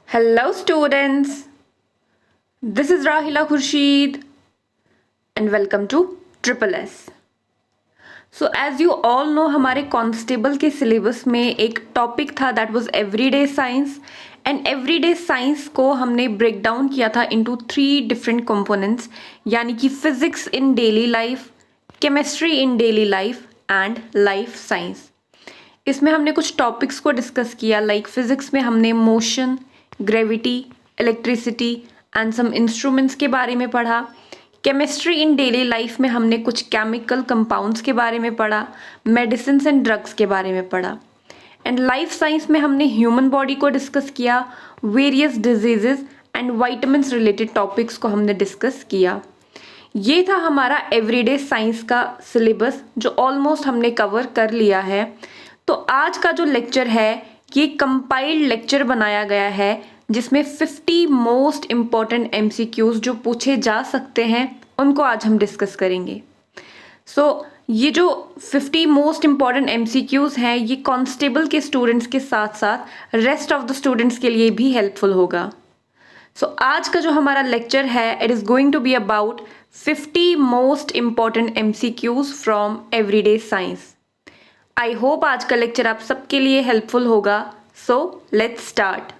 Hello, students. This is Rahila Khurshid, and welcome to Triple S. So, as you all know, हमारे constable के syllabus में एक topic था that was everyday science and everyday science को हमने break down किया था into 3 different components, यानी कि physics in daily life, chemistry in daily life and life science. इसमें हमने कुछ टॉपिक्स को डिस्कस किया, लाइक फिजिक्स में हमने motion, gravity, electricity and some instruments के बारे में पढ़ा. केमिस्ट्री इन डेली लाइफ में हमने कुछ केमिकल कंपाउंड्स के बारे में पढ़ा, मेडिसिन एंड ड्रग्स के बारे में पढ़ा. एंड लाइफ साइंस में हमने ह्यूमन बॉडी को डिस्कस किया, various diseases and vitamins related topics को हमने डिस्कस किया. ये था हमारा एवरीडे साइंस का सिलेबस जो ऑलमोस्ट हमने कवर कर लिया है. तो आज का जो लेक्चर है ये कंपाइल्ड लेक्चर बनाया गया है जिसमें 50 मोस्ट इम्पॉर्टेंट MCQs जो पूछे जा सकते हैं उनको आज हम डिस्कस करेंगे. ये जो 50 मोस्ट इम्पॉर्टेंट MCQs हैं ये कांस्टेबल के स्टूडेंट्स के साथ साथ रेस्ट ऑफ द स्टूडेंट्स के लिए भी हेल्पफुल होगा. आज का जो हमारा लेक्चर है it is going to be about 50 most important MCQs from everyday science. I hope आज का लेक्चर आप सबके लिए हेल्पफुल होगा. So let's start.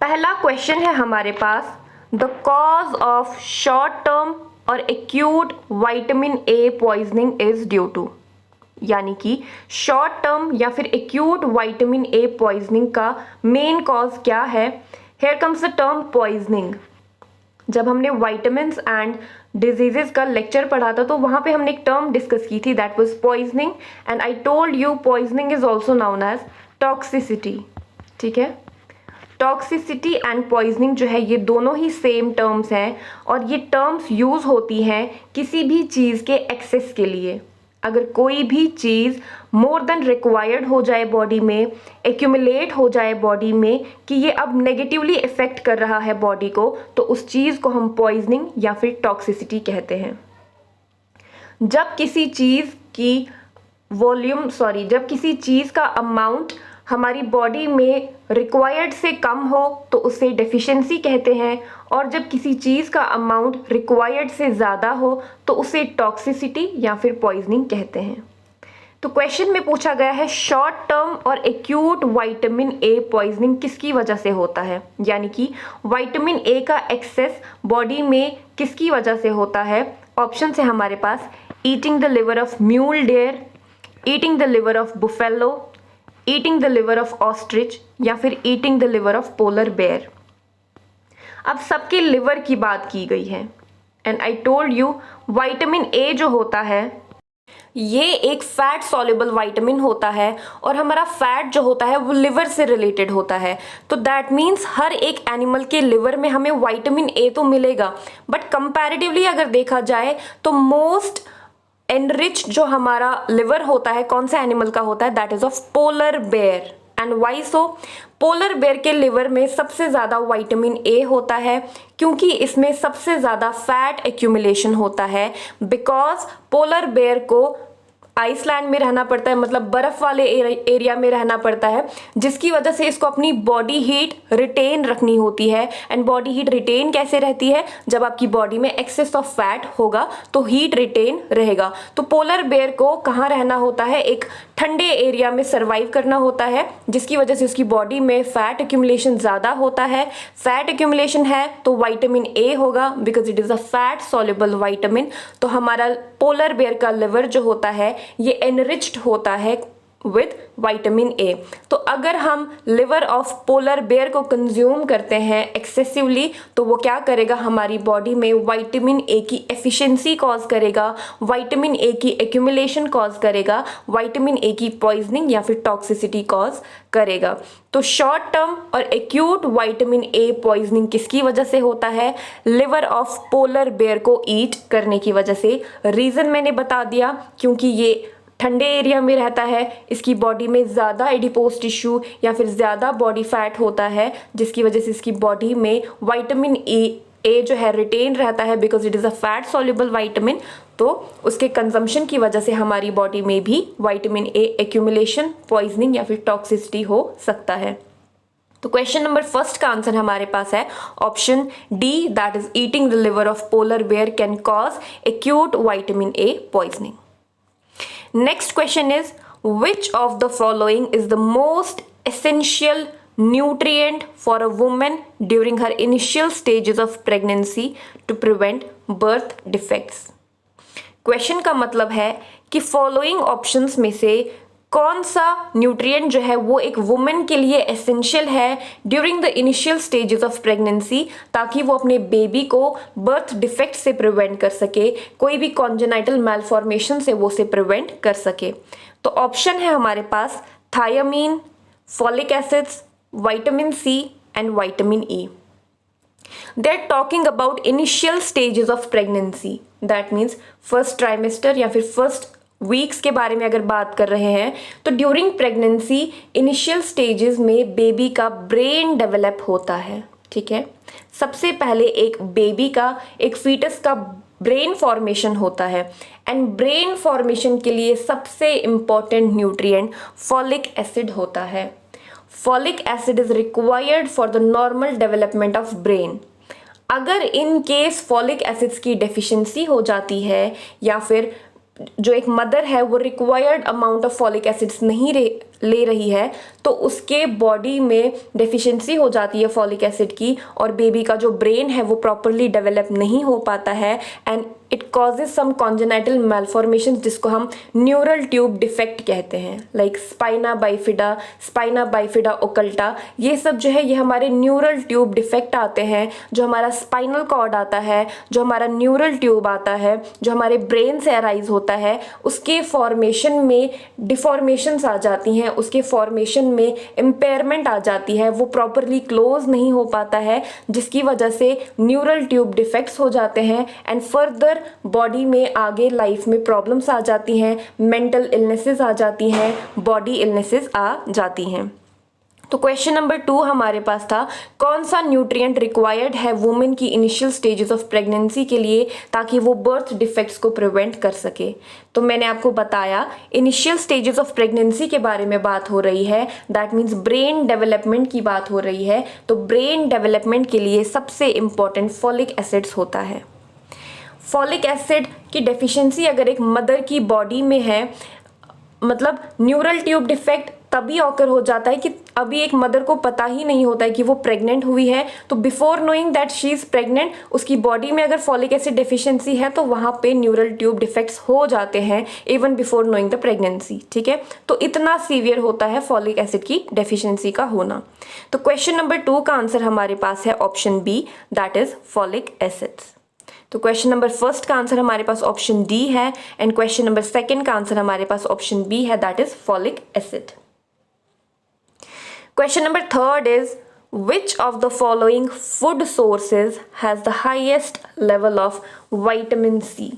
पहला क्वेश्चन है हमारे पास, the cause of short term और acute vitamin A poisoning is due to, यानी कि शॉर्ट टर्म या फिर एक्यूट विटामिन ए पॉइजनिंग का मेन कॉज क्या है. Here comes the term poisoning. जब हमने विटामिन्स एंड डिजीजेस का लेक्चर पढ़ा था तो वहाँ पे हमने एक टर्म डिस्कस की थी that was poisoning and I told you poisoning is also known as toxicity. ठीक है, टॉक्सिसिटी एंड पॉइजनिंग जो है ये दोनों ही सेम टर्म्स हैं और ये टर्म्स यूज़ होती हैं किसी भी चीज़ के एक्सेस के लिए. अगर कोई भी चीज़ मोर देन रिक्वायर्ड हो जाए बॉडी में, एक्यूमुलेट हो जाए बॉडी में कि ये अब नेगेटिवली इफ़ेक्ट कर रहा है बॉडी को, तो उस चीज़ को हम पॉइजनिंग या फिर टॉक्सिसिटी कहते हैं. जब किसी चीज़ की जब किसी चीज़ का अमाउंट हमारी बॉडी में रिक्वायर्ड से कम हो तो उसे डेफिशिएंसी कहते हैं, और जब किसी चीज़ का अमाउंट रिक्वायर्ड से ज़्यादा हो तो उसे टॉक्सिसिटी या फिर पॉइजनिंग कहते हैं. तो क्वेश्चन में पूछा गया है शॉर्ट टर्म और एक्यूट विटामिन ए पॉइजनिंग किसकी वजह से होता है, यानी कि विटामिन ए का एक्सेस बॉडी में किसकी वजह से होता है. ऑप्शन है हमारे पास, eating the liver of mule deer, eating the liver of buffalo, eating the liver of ostrich या फिर eating the liver of polar bear. अब सबके लिवर की बात की गई है and I told you vitamin A जो होता है ये एक फैट सॉल्युबल विटामिन होता है और हमारा फैट जो होता है वो लिवर से रिलेटेड होता है. तो दैट मीन्स हर एक एनिमल के लिवर में हमें विटामिन ए तो मिलेगा, बट कंपैरेटिवली अगर देखा जाए तो मोस्ट एनरिच जो हमारा लिवर होता है कौन सा एनिमल का होता है, that is of polar bear. And why so? Polar bear के लिवर में सबसे ज़्यादा विटामिन ए होता है क्योंकि इसमें सबसे ज़्यादा फैट एक्यूमुलेशन होता है, बिकॉज पोलर बेयर को आइसलैंड में रहना पड़ता है, मतलब बर्फ़ वाले एरिया में रहना पड़ता है, जिसकी वजह से इसको अपनी बॉडी हीट रिटेन रखनी होती है. एंड बॉडी हीट रिटेन कैसे रहती है, जब आपकी बॉडी में एक्सेस ऑफ फैट होगा तो हीट रिटेन रहेगा. तो पोलर बेयर को कहाँ रहना होता है, एक ठंडे एरिया में सर्वाइव करना होता है, जिसकी वजह से उसकी बॉडी में फैट एक्यूमुलेशन ज़्यादा होता है. फैट एक्यूमुलेशन है तो विटामिन ए होगा because it is a fat soluble vitamin. तो हमारा पोलर बेयर का लिवर जो होता है ये एनरिच्ड होता है विद विटामिन ए. तो अगर हम लिवर ऑफ पोलर बेयर को कंज्यूम करते हैं एक्सेसिवली तो वो क्या करेगा, हमारी बॉडी में विटामिन ए की एफिशिएंसी कॉज करेगा, विटामिन ए की एक्यूमुलेशन कॉज करेगा, विटामिन ए की पॉइजनिंग या फिर टॉक्सिसिटी कॉज करेगा. तो शॉर्ट टर्म और एक्यूट विटामिन ए पॉइजनिंग किसकी वजह से होता है, लिवर ऑफ पोलर बेयर को ईट करने की वजह से. रीज़न मैंने बता दिया, क्योंकि ये ठंडे एरिया में रहता है, इसकी बॉडी में ज़्यादा एडिपोज टिश्यू या फिर ज़्यादा बॉडी फैट होता है, जिसकी वजह से इसकी बॉडी में विटामिन ए जो है रिटेन रहता है because it is a fat soluble vitamin. तो उसके कंजम्पशन की वजह से हमारी बॉडी में भी विटामिन ए एक्यूमुलेशन, पॉइजनिंग या फिर टॉक्सिसिटी हो सकता है. तो क्वेश्चन नंबर फर्स्ट का आंसर हमारे पास है option D, that is eating the liver of polar bear can cause acute vitamin A poisoning. Next question is which of the following is the most essential nutrient for a woman during her initial stages of pregnancy to prevent birth defects. Question का मतलब है कि following options में से कौन सा nutrient जो है वो एक वुमेन के लिए एसेंशियल है during the initial stages of pregnancy, ताकि वो अपने बेबी को बर्थ डिफेक्ट से प्रिवेंट कर सके, कोई भी कॉन्जेनाइटल मैलफॉर्मेशन से वो से प्रिवेंट कर सके. तो ऑप्शन है हमारे पास thiamine, folic acids, vitamin C and vitamin E. They are talking about initial stages of pregnancy. That means first trimester या फिर first वीक्स के बारे में अगर बात कर रहे हैं तो ड्यूरिंग प्रेगनेंसी इनिशियल स्टेजेस में बेबी का ब्रेन डेवलप होता है. ठीक है, सबसे पहले एक बेबी का, एक फीटस का ब्रेन फॉर्मेशन होता है. एंड ब्रेन फॉर्मेशन के लिए सबसे इम्पॉर्टेंट न्यूट्रिएंट फॉलिक एसिड होता है. Folic acid is required for the normal development of brain. अगर इन केस फॉलिक एसिड्स की डेफिशिएंसी हो जाती है या फिर जो एक मदर है वो required amount of folic acids नहीं ले रही है तो उसके बॉडी में डेफिशिएंसी हो जाती है फॉलिक एसिड की, और बेबी का जो ब्रेन है वो प्रॉपरली डेवलप नहीं हो पाता है and it causes some congenital malformation जिसको हम न्यूरल ट्यूब डिफेक्ट कहते हैं, लाइक स्पाइना बाइफिडा ओकल्टा. ये सब जो है ये हमारे न्यूरल ट्यूब डिफेक्ट आते हैं. जो हमारा स्पाइनल कॉर्ड आता है, जो हमारा न्यूरल ट्यूब आता है, जो हमारे ब्रेन से अराइज होता है, उसके फॉर्मेशन में डिफॉर्मेशंस आ जाती हैं, उसके फॉर्मेशन में इम्पेयरमेंट आ जाती है, वो प्रॉपरली क्लोज नहीं हो पाता है, जिसकी वजह से न्यूरल ट्यूब डिफेक्ट्स हो जाते हैं एंड फर्दर बॉडी में आगे लाइफ में प्रॉब्लम्स आ जाती हैं, मेंटल इलनेसेस आ जाती हैं, बॉडी इलनेसेस आ जाती हैं. तो क्वेश्चन नंबर 2 हमारे पास था कौन सा न्यूट्रिएंट रिक्वायर्ड है वुमेन की इनिशियल स्टेजेस ऑफ प्रेगनेंसी के लिए ताकि वो बर्थ डिफेक्ट्स को प्रिवेंट कर सके. तो मैंने आपको बताया इनिशियल स्टेजेस ऑफ प्रेगनेंसी के बारे में बात हो रही है, दैट मीन्स ब्रेन डेवलपमेंट की बात हो रही है. तो ब्रेन डेवलपमेंट के लिए सबसे इम्पॉर्टेंट फॉलिक एसिड्स होता है. फॉलिक एसिड की डेफिशिएंसी अगर एक मदर की बॉडी में है, मतलब न्यूरल ट्यूब डिफेक्ट तभी ऑकर हो जाता है कि अभी एक मदर को पता ही नहीं होता है कि वो प्रेग्नेंट हुई है. तो before knowing that she is pregnant उसकी बॉडी में अगर फॉलिक एसिड डेफिशिएंसी है तो वहाँ पे न्यूरल ट्यूब डिफेक्ट्स हो जाते हैं even before knowing the pregnancy. ठीक है, तो इतना सीवियर होता है फॉलिक एसिड की डेफिशिएंसी का होना. तो क्वेश्चन नंबर 2 का आंसर हमारे पास है option B, that is folic acids. तो क्वेश्चन नंबर फर्स्ट का आंसर हमारे पास ऑप्शन डी है एंड क्वेश्चन नंबर सेकंड का आंसर हमारे पास ऑप्शन बी है, that is folic acid. Question number 3 is which of the following food sources has the highest level of vitamin C?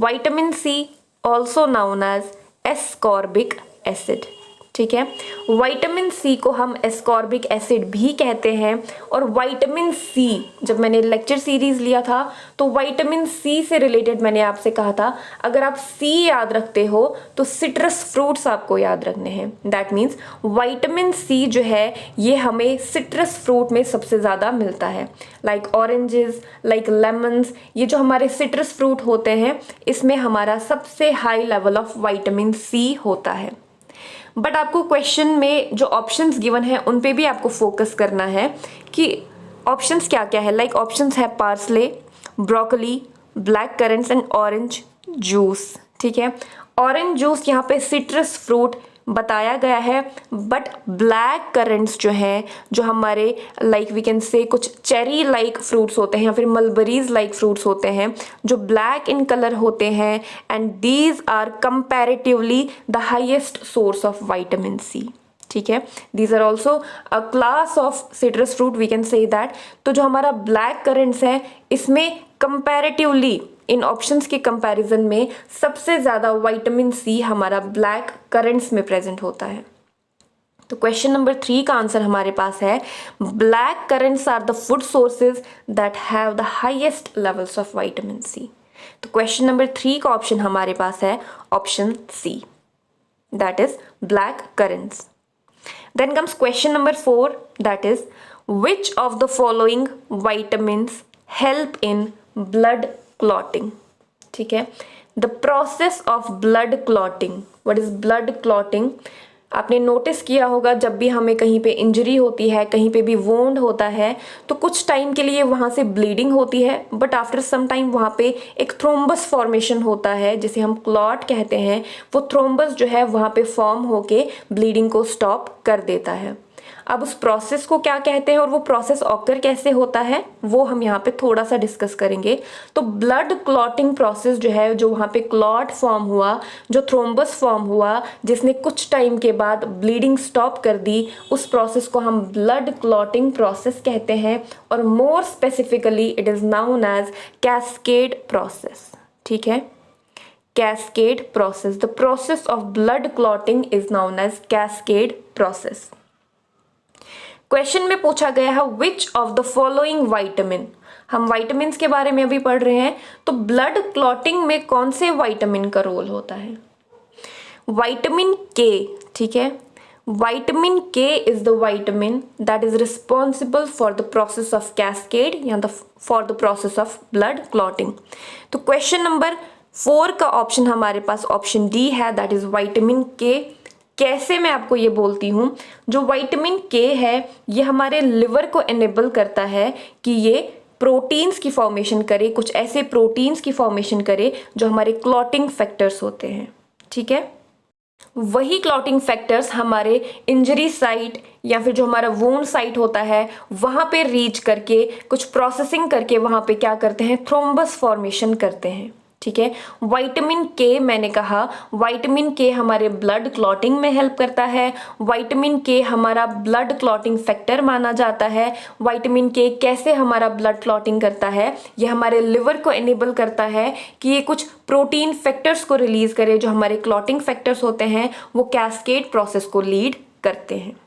Vitamin C also known as ascorbic acid. ठीक है, vitamin C को हम ascorbic acid भी कहते हैं. और vitamin C जब मैंने लेक्चर सीरीज लिया था तो विटामिन सी से रिलेटेड मैंने आपसे कहा था अगर आप सी याद रखते हो तो सिट्रस फ्रूट्स आपको याद रखने हैं. दैट मीन्स विटामिन सी जो है ये हमें सिट्रस फ्रूट में सबसे ज़्यादा मिलता है, लाइक ऑरेंजेस, लाइक लेमन्स. ये जो हमारे सिट्रस फ्रूट होते हैं इसमें हमारा सबसे high level of vitamin C होता है. बट आपको क्वेश्चन में जो ऑप्शंस गिवन है उन पे भी आपको फोकस करना है कि ऑप्शंस क्या क्या है. लाइक ऑप्शंस है parsley, broccoli, black currents and orange juice. ठीक है, ऑरेंज जूस यहाँ पे सिट्रस फ्रूट बताया गया है, बट ब्लैक करेंट्स जो हैं, जो हमारे लाइक वी कैन से कुछ चेरी लाइक फ्रूट्स होते हैं या फिर मलबरीज लाइक फ्रूट्स होते हैं जो ब्लैक इन कलर होते हैं and these are comparatively the highest source of vitamin C. ठीक है, these are also a class of citrus fruit we can say that. तो जो हमारा ब्लैक करेंट्स है इसमें कंपैरेटिवली इन ऑप्शंस के कंपैरिजन में सबसे ज़्यादा विटामिन सी हमारा ब्लैक करेंट्स में प्रेजेंट होता है. तो क्वेश्चन नंबर 3 का आंसर हमारे पास है black currants are the food sources that have the highest levels of vitamin C. तो क्वेश्चन नंबर 3 का ऑप्शन हमारे पास है option C, that is black currants. Then comes question number 4, that is, which of the following vitamins help in blood clotting? ठीक है, the process of blood clotting. What is blood clotting? आपने notice किया होगा जब भी हमें कहीं पे इंजरी होती है, कहीं पे भी वोंड होता है, तो कुछ टाइम के लिए वहाँ से ब्लीडिंग होती है, बट आफ्टर सम टाइम वहाँ पे एक थ्रोम्बस फॉर्मेशन होता है जिसे हम क्लॉट कहते हैं. वो थ्रोम्बस जो है वहाँ पे फॉर्म होके ब्लीडिंग को स्टॉप कर देता है. अब उस प्रोसेस को क्या कहते हैं और वो प्रोसेस ऑकर कैसे होता है वो हम यहाँ पे थोड़ा सा डिस्कस करेंगे. तो ब्लड क्लॉटिंग प्रोसेस जो है, जो वहाँ पे क्लॉट फॉर्म हुआ, जो थ्रोम्बस फॉर्म हुआ जिसने कुछ टाइम के बाद ब्लीडिंग स्टॉप कर दी, उस प्रोसेस को हम ब्लड क्लॉटिंग प्रोसेस कहते हैं. और more specifically it is known as cascade process. ठीक है, cascade process. The process of blood clotting is known as cascade process. Question में पूछा गया है which of the following vitamin. हम वाइटामिन के बारे में अभी पढ़ रहे हैं, तो ब्लड क्लॉटिंग में कौन से वाइटामिन का रोल होता है? वाइटामिन के. ठीक है, vitamin K is the vitamin that is responsible for the process of cascade या for the process of blood clotting. तो क्वेश्चन नंबर 4 का ऑप्शन हमारे पास ऑप्शन डी है, दैट इज वाइटामिन के. कैसे, मैं आपको ये बोलती हूँ. जो वाइटामिन के है ये हमारे लिवर को एनेबल करता है कि ये प्रोटीन्स की फॉर्मेशन करे, कुछ ऐसे प्रोटीन्स की फॉर्मेशन करे जो हमारे क्लॉटिंग फैक्टर्स होते हैं. ठीक है, वही क्लॉटिंग फैक्टर्स हमारे इंजरी साइट या फिर जो हमारा वोंड साइट होता है वहाँ पे रीच करके कुछ प्रोसेसिंग करके वहाँ पे क्या करते हैं, थ्रोम्बस फॉर्मेशन करते हैं. ठीक है, विटामिन के, मैंने कहा विटामिन के हमारे ब्लड क्लॉटिंग में हेल्प करता है. विटामिन के हमारा ब्लड क्लॉटिंग फैक्टर माना जाता है. विटामिन के कैसे हमारा ब्लड क्लॉटिंग करता है, ये हमारे लिवर को एनेबल करता है कि ये कुछ प्रोटीन फैक्टर्स को रिलीज करे. जो हमारे क्लॉटिंग फैक्टर्स होते हैं वो कैस्केड प्रोसेस को लीड करते हैं.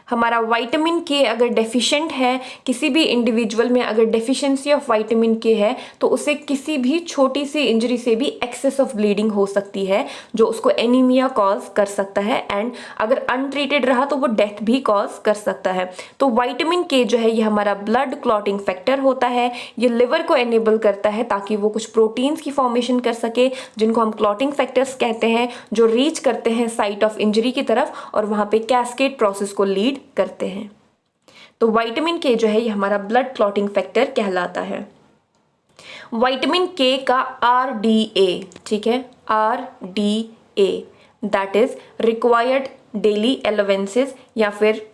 हमारा विटामिन के अगर डेफिशिएंट है, किसी भी इंडिविजुअल में अगर डेफिशिएंसी ऑफ विटामिन के है, तो उसे किसी भी छोटी सी इंजरी से भी एक्सेस ऑफ ब्लीडिंग हो सकती है जो उसको एनीमिया कॉज कर सकता है. एंड अगर अनट्रीटेड रहा तो वो डेथ भी कॉज कर सकता है. तो विटामिन के जो है ये हमारा ब्लड क्लॉटिंग फैक्टर होता है. ये लिवर को एनेबल करता है ताकि वो कुछ प्रोटीन्स की फॉर्मेशन कर सके जिनको हम क्लॉटिंग फैक्टर्स कहते हैं, जो रीच करते हैं साइट ऑफ इंजरी की तरफ और वहाँ पे कैस्केड प्रोसेस को लीड करते हैं. तो विटामिन के जो है ये हमारा ब्लड क्लॉटिंग फैक्टर कहलाता है. विटामिन के का RDA. ठीक है, RDA that is required daily allowances या फिर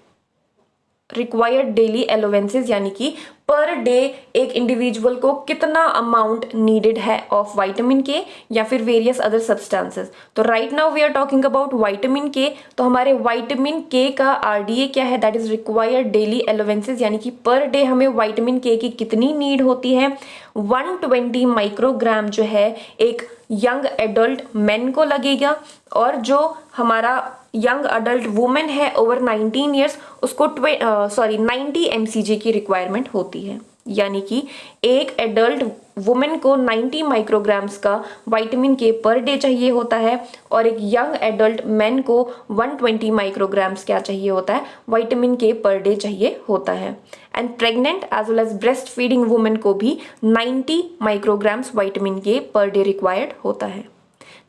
रिक्वायर्ड डेली एलोवेंसेस, यानी कि पर डे एक इंडिविजुअल को कितना अमाउंट नीडेड है ऑफ विटामिन के या फिर वेरियस अदर सब्सटेंसेस. तो right now we are talking about vitamin K. तो हमारे विटामिन के का RDA क्या है, that is required daily allowances, यानी कि पर डे हमें विटामिन के की कितनी नीड होती है. 120 माइक्रोग्राम जो है एक यंग एडल्ट मैन को लगेगा, और जो हमारा यंग अडल्ट वुमेन है ओवर 19 ईयर्स उसको 90 mcg की रिक्वायरमेंट होती है. यानी कि एक एडल्ट वुमेन को 90 माइक्रोग्राम्स का विटामिन के पर डे चाहिए होता है, और एक यंग एडल्ट मैन को 120 माइक्रोग्राम्स क्या चाहिए होता है, विटामिन के पर डे चाहिए होता है. And pregnant as well as breast feeding women को भी 90 माइक्रोग्राम्स विटामिन के पर डे रिक्वायर्ड होता है.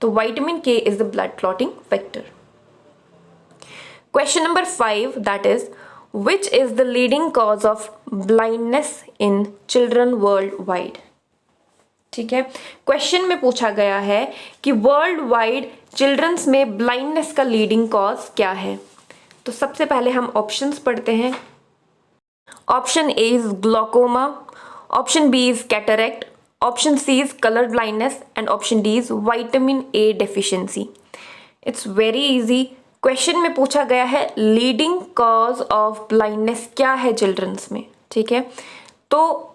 तो विटामिन के is the blood clotting factor. Question number 5, that is, which is the leading cause of blindness in children worldwide? ठीक है, question में पूछा गया है कि वर्ल्ड वाइड चिल्ड्रंस में ब्लाइंडनेस का लीडिंग कॉज क्या है. तो सबसे पहले हम ऑप्शंस पढ़ते हैं. Option A is glaucoma, option B is cataract, option C is colour blindness and option D is vitamin A deficiency. It's very easy. Question में पूछा गया है लीडिंग कॉज ऑफ ब्लाइंडनेस क्या है चिल्ड्रंस में. ठीक है, तो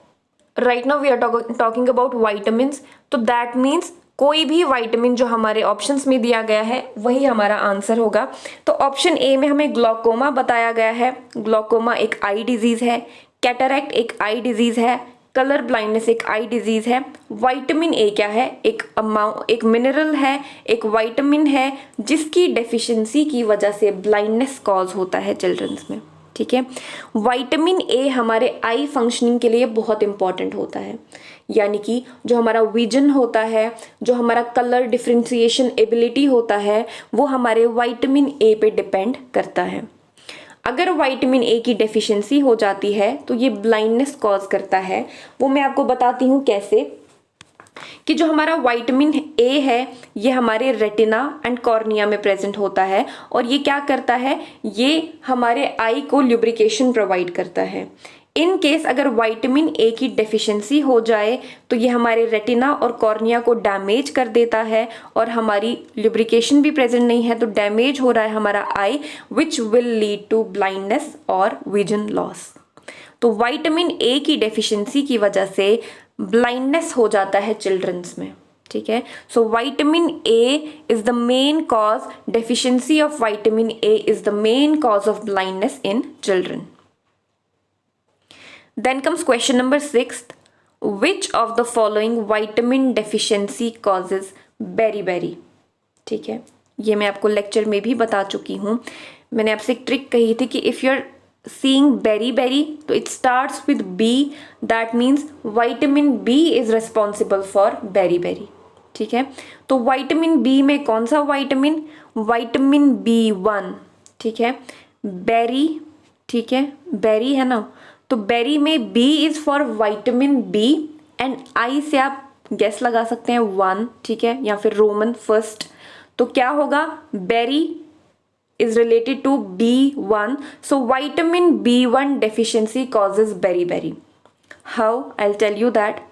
right now we are talking about vitamins. तो दैट मीन्स कोई भी विटामिन जो हमारे ऑप्शंस में दिया गया है वही हमारा आंसर होगा. तो ऑप्शन ए में हमें ग्लोकोमा बताया गया है. ग्लोकोमा एक आई डिजीज है, कैटरेक्ट एक आई डिजीज है, कलर ब्लाइंडनेस एक आई डिजीज है। विटामिन ए क्या है? एक मिनरल है, एक विटामिन है जिसकी डेफिशिएंसी की वजह से ब्लाइंडनेस कॉज होता है चिल्ड्रंस में। ठीक है, विटामिन ए हमारे आई फंक्शनिंग के लिए बहुत इंपॉर्टेंट होता है, यानी कि जो हमारा विजन होता है, जो हमारा कलर डिफ्रेंसिएशन एबिलिटी होता है, वो हमारे विटामिन ए पे डिपेंड करता है। अगर विटामिन ए की डेफिशिएंसी हो जाती है तो ये ब्लाइंडनेस कॉज करता है। वो मैं आपको बताती हूँ कैसे, कि जो हमारा विटामिन ए है ये हमारे रेटिना एंड कॉर्निया में प्रेजेंट होता है और ये क्या करता है, ये हमारे आई को ल्यूब्रिकेशन प्रोवाइड करता है। इन केस अगर विटामिन ए की डेफिशिएंसी हो जाए तो ये हमारे रेटिना और कॉर्निया को डैमेज कर देता है और हमारी ल्यूब्रिकेशन भी प्रेजेंट नहीं है तो डैमेज हो रहा है हमारा eye, which will lead to blindness और विजन लॉस। तो विटामिन ए की डेफिशिएंसी की वजह से ब्लाइंडनेस हो जाता है चिल्ड्रंस में। ठीक है, so vitamin A is the main cause, deficiency of vitamin A is the main cause of blindness in children. Then comes question number 6. Which of the following vitamin deficiency causes beriberi? ठीक है, ये मैं आपको lecture में भी बता चुकी हूँ। मैंने आपसे एक ट्रिक कही थी कि if you are seeing beriberi तो it starts with B, that means vitamin B is responsible for beriberi। ठीक है, तो विटामिन बी में कौन सा विटामिन? Vitamin B1। ठीक है, बेरी, ठीक है, बेरी है ना, तो बेरी में B is for vitamin B and I say आप गेस लगा सकते हैं 1, ठीक है, या फिर रोमन फर्स्ट। तो क्या होगा, beriberi is related to B1, so vitamin B1 deficiency causes beriberi. How? I will tell you that.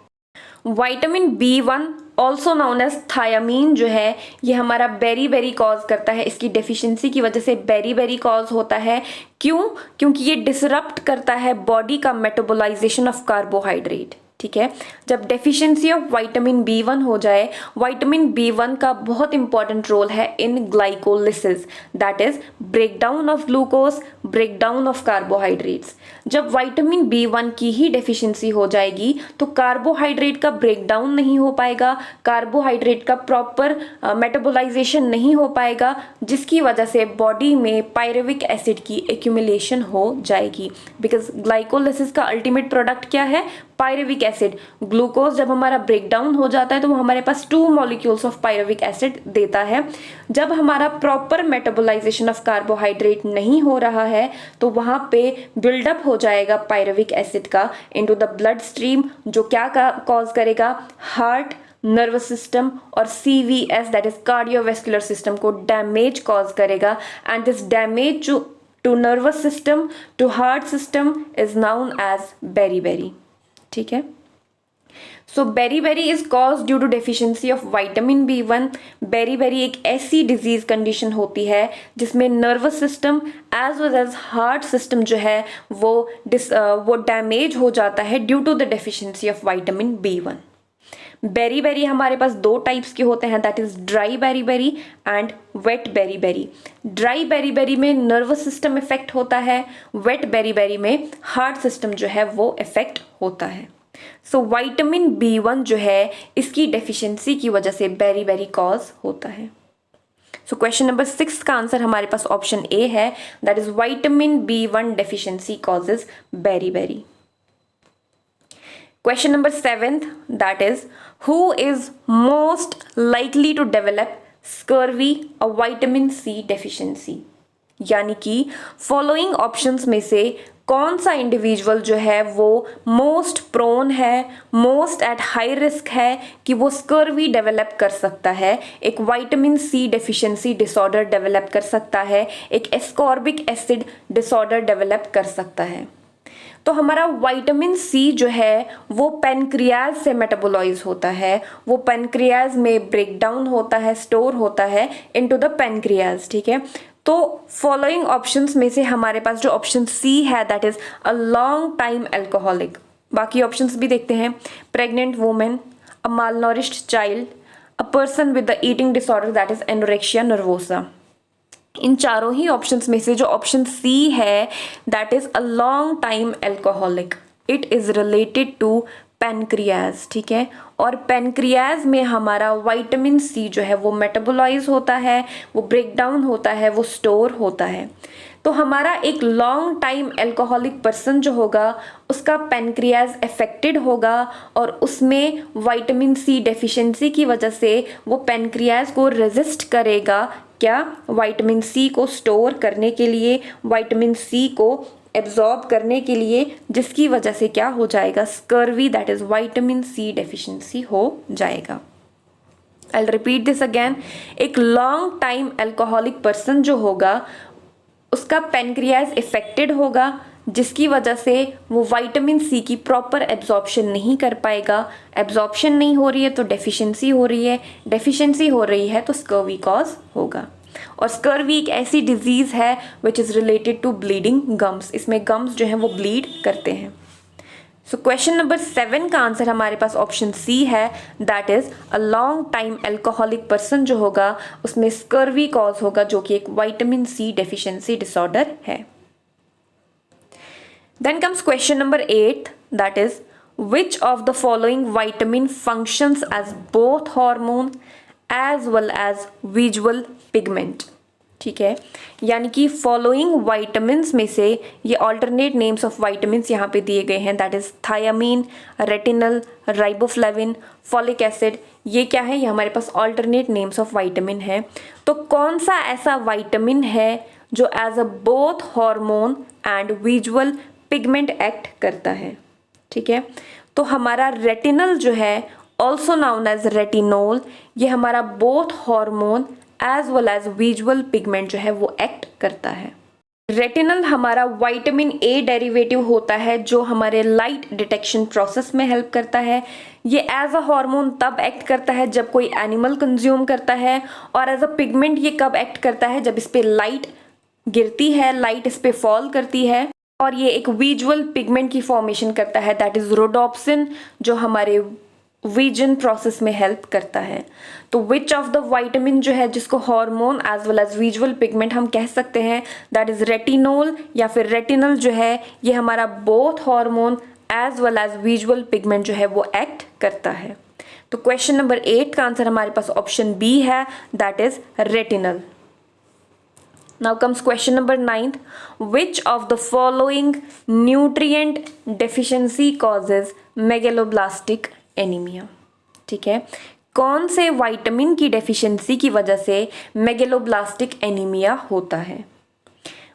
Vitamin B1 also known as thiamine जो है ये हमारा बेरी कॉज करता है। इसकी डेफिशिएंसी की वजह से बेरी कॉज होता है। क्यों? क्योंकि ये डिसरप्ट करता है बॉडी का मेटाबोलाइजेशन ऑफ कार्बोहाइड्रेट। ठीक है, जब डेफिशिएंसी ऑफ विटामिन B1 हो जाए, विटामिन B1 का बहुत इंपॉर्टेंट रोल है in glycolysis, that is breakdown of glucose, breakdown of carbohydrates. जब विटामिन B1 की ही डेफिशिएंसी हो जाएगी तो कार्बोहाइड्रेट का ब्रेकडाउन नहीं हो पाएगा, कार्बोहाइड्रेट का प्रॉपर मेटाबोलाइजेशन नहीं हो पाएगा, जिसकी वजह से बॉडी में पायरुविक एसिड की एक्यूमुलेशन हो जाएगी। बिकॉज ग्लाइकोलिसिस का अल्टीमेट प्रोडक्ट क्या है? Pyruvic acid. ग्लूकोज जब हमारा ब्रेकडाउन हो जाता है तो वो हमारे पास 2 मॉलिक्यूल्स ऑफ पायरुविक एसिड देता है। जब हमारा प्रॉपर मेटाबोलाइजेशन ऑफ कार्बोहाइड्रेट नहीं हो रहा है तो वहां पे बिल्डअप हो जाएगा पायरुविक एसिड का इनटू द ब्लड स्ट्रीम, जो क्या कॉज करेगा? हार्ट, नर्वस सिस्टम और CVS that is cardiovascular system को डैमेज कॉज करेगा। And this damage to nervous system, to heart system is known as beriberi. ठीक है, so beriberi is cause due to deficiency of vitamin B1। Beriberi एक ऐसी disease condition होती है जिसमें nervous system as well as heart system जो है वो डैमेज हो जाता है due to the deficiency of vitamin B1। Beri हमारे पास 2 टाइप्स के होते हैं, that is dry beri and wet beri. Dry beri में नर्वस सिस्टम इफेक्ट होता है, वेट बेरी में हार्ट सिस्टम जो है वो इफेक्ट होता है। सो विटामिन B1 जो है इसकी डेफिशिएंसी की वजह से बेरी कॉज होता है। सो क्वेश्चन नंबर 6 का आंसर हमारे पास ऑप्शन ए है, दैट इज विटामिन B1 deficiency causes beri. Question number 7th, that is, who is most likely to develop scurvy, a vitamin C deficiency? यानी कि फॉलोइंग ऑप्शंस में से कौन सा इंडिविजुअल जो है वो मोस्ट प्रोन है, मोस्ट एट हाई रिस्क है कि वो स्कर्वी डेवलप कर सकता है, एक vitamin C deficiency disorder develop कर सकता है, एक एस्कॉर्बिक एसिड डिसऑर्डर डेवलप कर सकता है। तो हमारा विटामिन C जो है वो पेनक्रियाज से मेटाबोलाइज होता है, वो पेनक्रियाज में ब्रेकडाउन होता है, स्टोर होता है इनटू द पेनक्रियाज। ठीक है, तो फॉलोइंग ऑप्शंस में से हमारे पास जो ऑप्शन C है that is a long time alcoholic. बाकी ऑप्शंस भी देखते हैं, pregnant women, a malnourished child, a person with the eating disorder that is anorexia nervosa. इन चारों ही ऑप्शंस में से जो ऑप्शन C है that is a long time alcoholic, it is related to pancreas, ठीक है। और पैनक्रियाज में हमारा विटामिन सी जो है वो मेटाबोलाइज होता है, वो ब्रेक डाउन होता है, वो स्टोर होता है। तो हमारा एक लॉन्ग टाइम अल्कोहलिक पर्सन जो होगा उसका पैनक्रियाज अफेक्टेड होगा और उसमें विटामिन सी डेफिशिएंसी की वजह से वो पैनक्रियाज को रेजिस्ट करेगा, क्या, विटामिन सी को स्टोर करने के लिए, विटामिन सी को एब्जॉर्ब करने के लिए, जिसकी वजह से क्या हो जाएगा, scurvy, that is vitamin C deficiency हो जाएगा। आई रिपीट दिस अगेन, एक लॉन्ग टाइम अल्कोहलिक पर्सन जो होगा उसका पैनक्रियाज इफेक्टेड होगा, जिसकी वजह से वो विटामिन सी की प्रॉपर एब्जॉर्प्शन नहीं कर पाएगा। एब्जॉर्प्शन नहीं हो रही है तो डेफिशिएंसी हो रही है, डेफिशिएंसी हो रही है तो स्कर्वी कॉज होगा। और स्कर्वी एक ऐसी डिजीज है which is related to bleeding gums, इसमें गम्स जो हैं वो ब्लीड करते हैं। सो क्वेश्चन नंबर 7 का आंसर हमारे पास ऑप्शन सी है, that is a long time alcoholic person जो होगा उसमें स्कर्वी कॉज होगा, जो कि एक विटामिन सी डेफिशिएंसी डिसऑर्डर है। Then comes question number 8, that is which of the following vitamin functions as both hormone as well as visual pigment, ठीक है। यानी कि फॉलोइंग वाइटामिन्स में से ये ऑल्टरनेट नेम्स ऑफ वाइटामिन्स यहाँ पे दिए गए हैं, that is thiamine, retinal, riboflavin, folic acid. ये क्या है, ये हमारे पास ऑल्टरनेट नेम्स ऑफ वाइटामिन है। तो कौन सा ऐसा वाइटामिन है जो as a both hormone and visual pigment act करता है, ठीक है। तो हमारा रेटिनल जो है, ऑल्सो नाउन एज रेटिनोल, ये हमारा both hormone as well as visual pigment जो है वो एक्ट करता है। रेटिनल हमारा विटामिन ए डेरिवेटिव होता है जो हमारे लाइट डिटेक्शन प्रोसेस में हेल्प करता है। ये एज अ हार्मोन तब एक्ट करता है जब कोई एनिमल कंज्यूम करता है, और एज अ पिगमेंट ये कब एक्ट करता है, जब इस पे लाइट गिरती है, लाइट इस पे फॉल करती है, और ये एक विजुअल पिगमेंट की फॉर्मेशन करता है, दैट इज रोडोप्सिन, जो हमारे विजन प्रोसेस में हेल्प करता है। तो विच ऑफ द विटामिन जो है जिसको hormone as well as visual pigment हम कह सकते हैं, दैट इज रेटिनोल या फिर रेटिनल जो है ये हमारा both hormone as well as visual pigment जो है वो एक्ट करता है। तो क्वेश्चन नंबर 8 का आंसर हमारे पास ऑप्शन बी है, that is retinal. Now comes question number 9. Which of the following nutrient deficiency causes megaloblastic anemia? ठीक है, कौन से विटामिन की डेफिशिएंसी की वजह से मेगेलोब्लास्टिक एनीमिया होता है?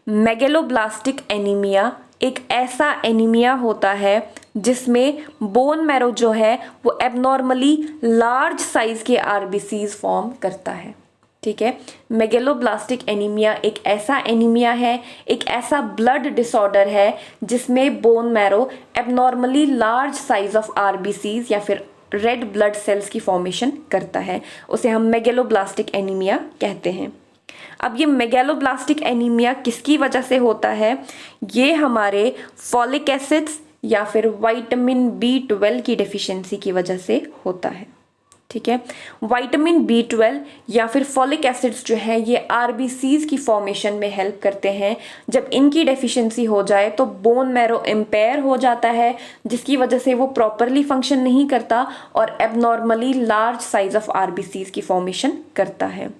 मेगेलोब्लास्टिक एनीमिया एक ऐसा एनीमिया होता है जिसमें बोन मैरो जो है वो एबनॉर्मली लार्ज साइज के आरबीसीज फॉर्म करता है, ठीक है। मेगेलोब्लास्टिक एनीमिया एक ऐसा एनीमिया है, एक ऐसा ब्लड डिसऑर्डर है जिसमें bone marrow abnormally large size of RBCs या फिर रेड ब्लड सेल्स की फॉर्मेशन करता है, उसे हम मेगेलोब्लास्टिक एनीमिया कहते हैं। अब ये मेगेलोब्लास्टिक एनीमिया किसकी वजह से होता है? ये हमारे फॉलिक एसिड्स या फिर विटामिन B12 की डेफिशिएंसी की वजह से होता है, ठीक है। विटामिन B12 या फिर फॉलिक एसिड्स जो है ये आरबीसीज की फॉर्मेशन में हेल्प करते हैं। जब इनकी डेफिशिएंसी हो जाए तो बोन मैरो इम्पेयर हो जाता है, जिसकी वजह से वो प्रॉपरली फंक्शन नहीं करता और abnormally large size of RBCs की फॉर्मेशन करता है।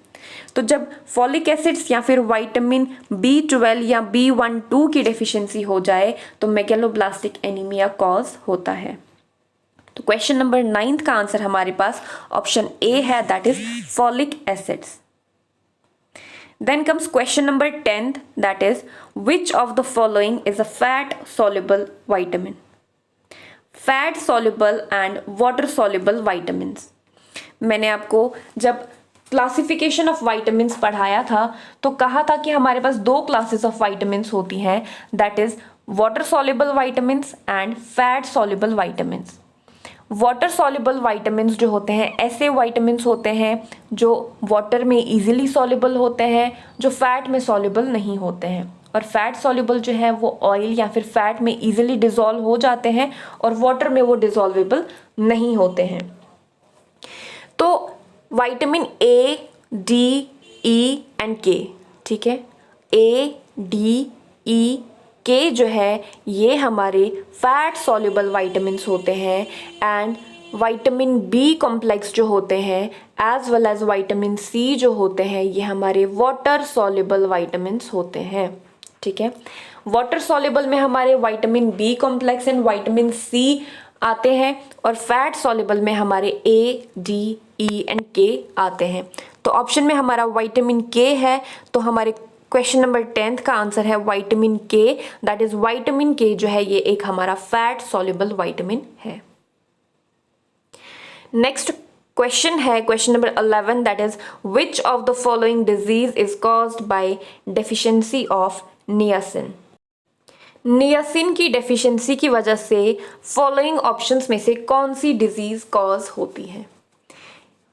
तो जब फॉलिक एसिड्स या फिर विटामिन B12 या B12 की डेफिशिएंसी हो जाए तो मेगेलोब्लास्टिक एनीमिया कॉज होता है। तो क्वेश्चन नंबर 9 का आंसर हमारे पास ऑप्शन ए है, that is folic acids. Then comes question number 10, that is which of the following is a fat soluble vitamin? Fat soluble and water soluble vitamins. मैंने आपको जब क्लासिफिकेशन ऑफ विटामिन्स पढ़ाया था तो कहा था कि हमारे पास 2 क्लासेस ऑफ विटामिन्स होती हैं, that is water soluble vitamins and fat soluble vitamins. Water soluble vitamins जो होते हैं ऐसे विटामिन्स होते हैं जो वाटर में इजीली सॉल्युबल होते हैं, जो फैट में सॉल्युबल नहीं होते हैं, और फैट सॉल्युबल जो है वो ऑयल या फिर फैट में इजीली डिसॉल्व हो जाते हैं और वाटर में वो डिसॉल्वेबल नहीं होते हैं। तो vitamin A, D, E and K, ठीक है, A, D, E, के जो है ये हमारे फैट सॉल्युबल वाइटामिन्स होते हैं, एंड विटामिन बी कॉम्प्लेक्स जो होते हैं as well as vitamin C जो होते हैं ये हमारे वाटर सॉल्युबल वाइटामिन्स होते हैं। ठीक है, वाटर सॉल्युबल में हमारे vitamin B complex and vitamin C आते हैं, और फैट सॉल्युबल में हमारे ए, डी, ई एंड के आते हैं। तो ऑप्शन में हमारा विटामिन के है, तो हमारे क्वेश्चन नंबर 10 का आंसर है विटामिन के। दैट इज विटामिन के जो है ये एक हमारा फैट सॉल्युबल विटामिन है। नेक्स्ट क्वेश्चन है question number 11, that is which of the following disease is caused by deficiency of niacin. Niacin की डेफिशिएंसी की वजह से फॉलोइंग ऑप्शंस में से कौन सी डिजीज कॉज होती है।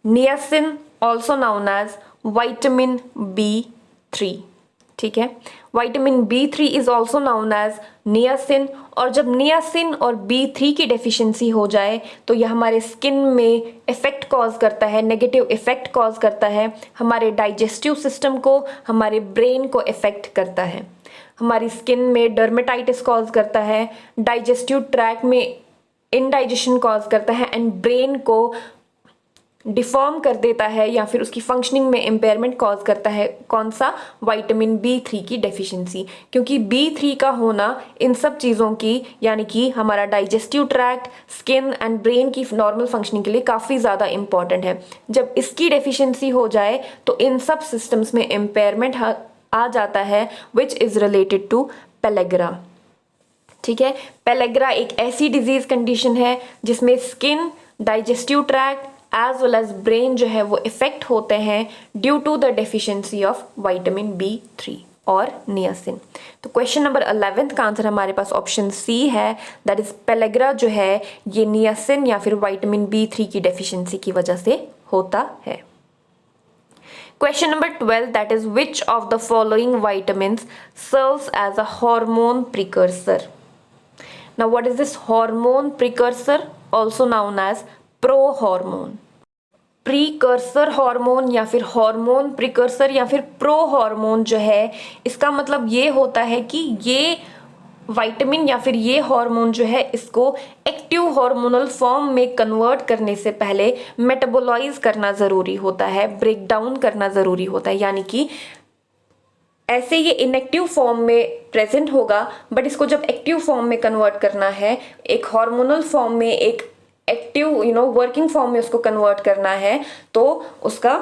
Niacin also known as vitamin B3। ठीक है, vitamin B3 is also known as niacin, और जब नियासिन और B3 की डेफिशिएंसी हो जाए तो यह हमारे स्किन में इफेक्ट कॉज करता है, नेगेटिव इफेक्ट कॉज करता है, हमारे डाइजेस्टिव सिस्टम को, हमारे ब्रेन को इफेक्ट करता है, हमारी स्किन में डर्मेटाइटिस कॉज करता है, डाइजेस्टिव ट्रैक में इनडाइजेशन कॉज करता है, एंड ब्रेन को डिफॉर्म कर देता है या फिर उसकी फंक्शनिंग में इम्पेयरमेंट कॉज करता है। कौन सा? विटामिन B3 की डेफिशिएंसी, क्योंकि B3 का होना इन सब चीज़ों की यानी कि हमारा digestive tract, skin and brain की नॉर्मल फंक्शनिंग के लिए काफ़ी ज़्यादा इंपॉर्टेंट है। जब इसकी डेफिशिएंसी हो जाए तो इन सब सिस्टम्स में इम्पेयरमेंट आ जाता है, which is related to pellagra. ठीक है, पेलेग्रा एक ऐसी डिजीज कंडीशन है जिसमें skin, digestive tract as well as brain जो है वो इफेक्ट होते हैं due to the deficiency of vitamin B3 और नियासिन। तो क्वेश्चन नंबर 11 का आंसर हमारे पास ऑप्शन सी है, दैट इज पेलेग्रा जो है ये नियासिन या फिर विटामिन B3 की डेफिशिएंसी की वजह से होता है। Question number 12, that is which of the following vitamins serves as a hormone precursor? Now what is this hormone precursor? Also known as prohormone. Precursor hormone या फिर हार्मोन प्रिकर्सर या फिर प्रो हार्मोन जो है, इसका मतलब ये होता है कि ये विटामिन या फिर ये हार्मोन जो है इसको एक्टिव हार्मोनल फॉर्म में कन्वर्ट करने से पहले मेटाबोलाइज करना ज़रूरी होता है, ब्रेक डाउन करना ज़रूरी होता है। यानी कि ऐसे ये इनएक्टिव फॉर्म में प्रेजेंट होगा, बट इसको जब एक्टिव फॉर्म में कन्वर्ट करना है, एक हार्मोनल फॉर्म में, एक एक्टिव वर्किंग फॉर्म में उसको कन्वर्ट करना है, तो उसका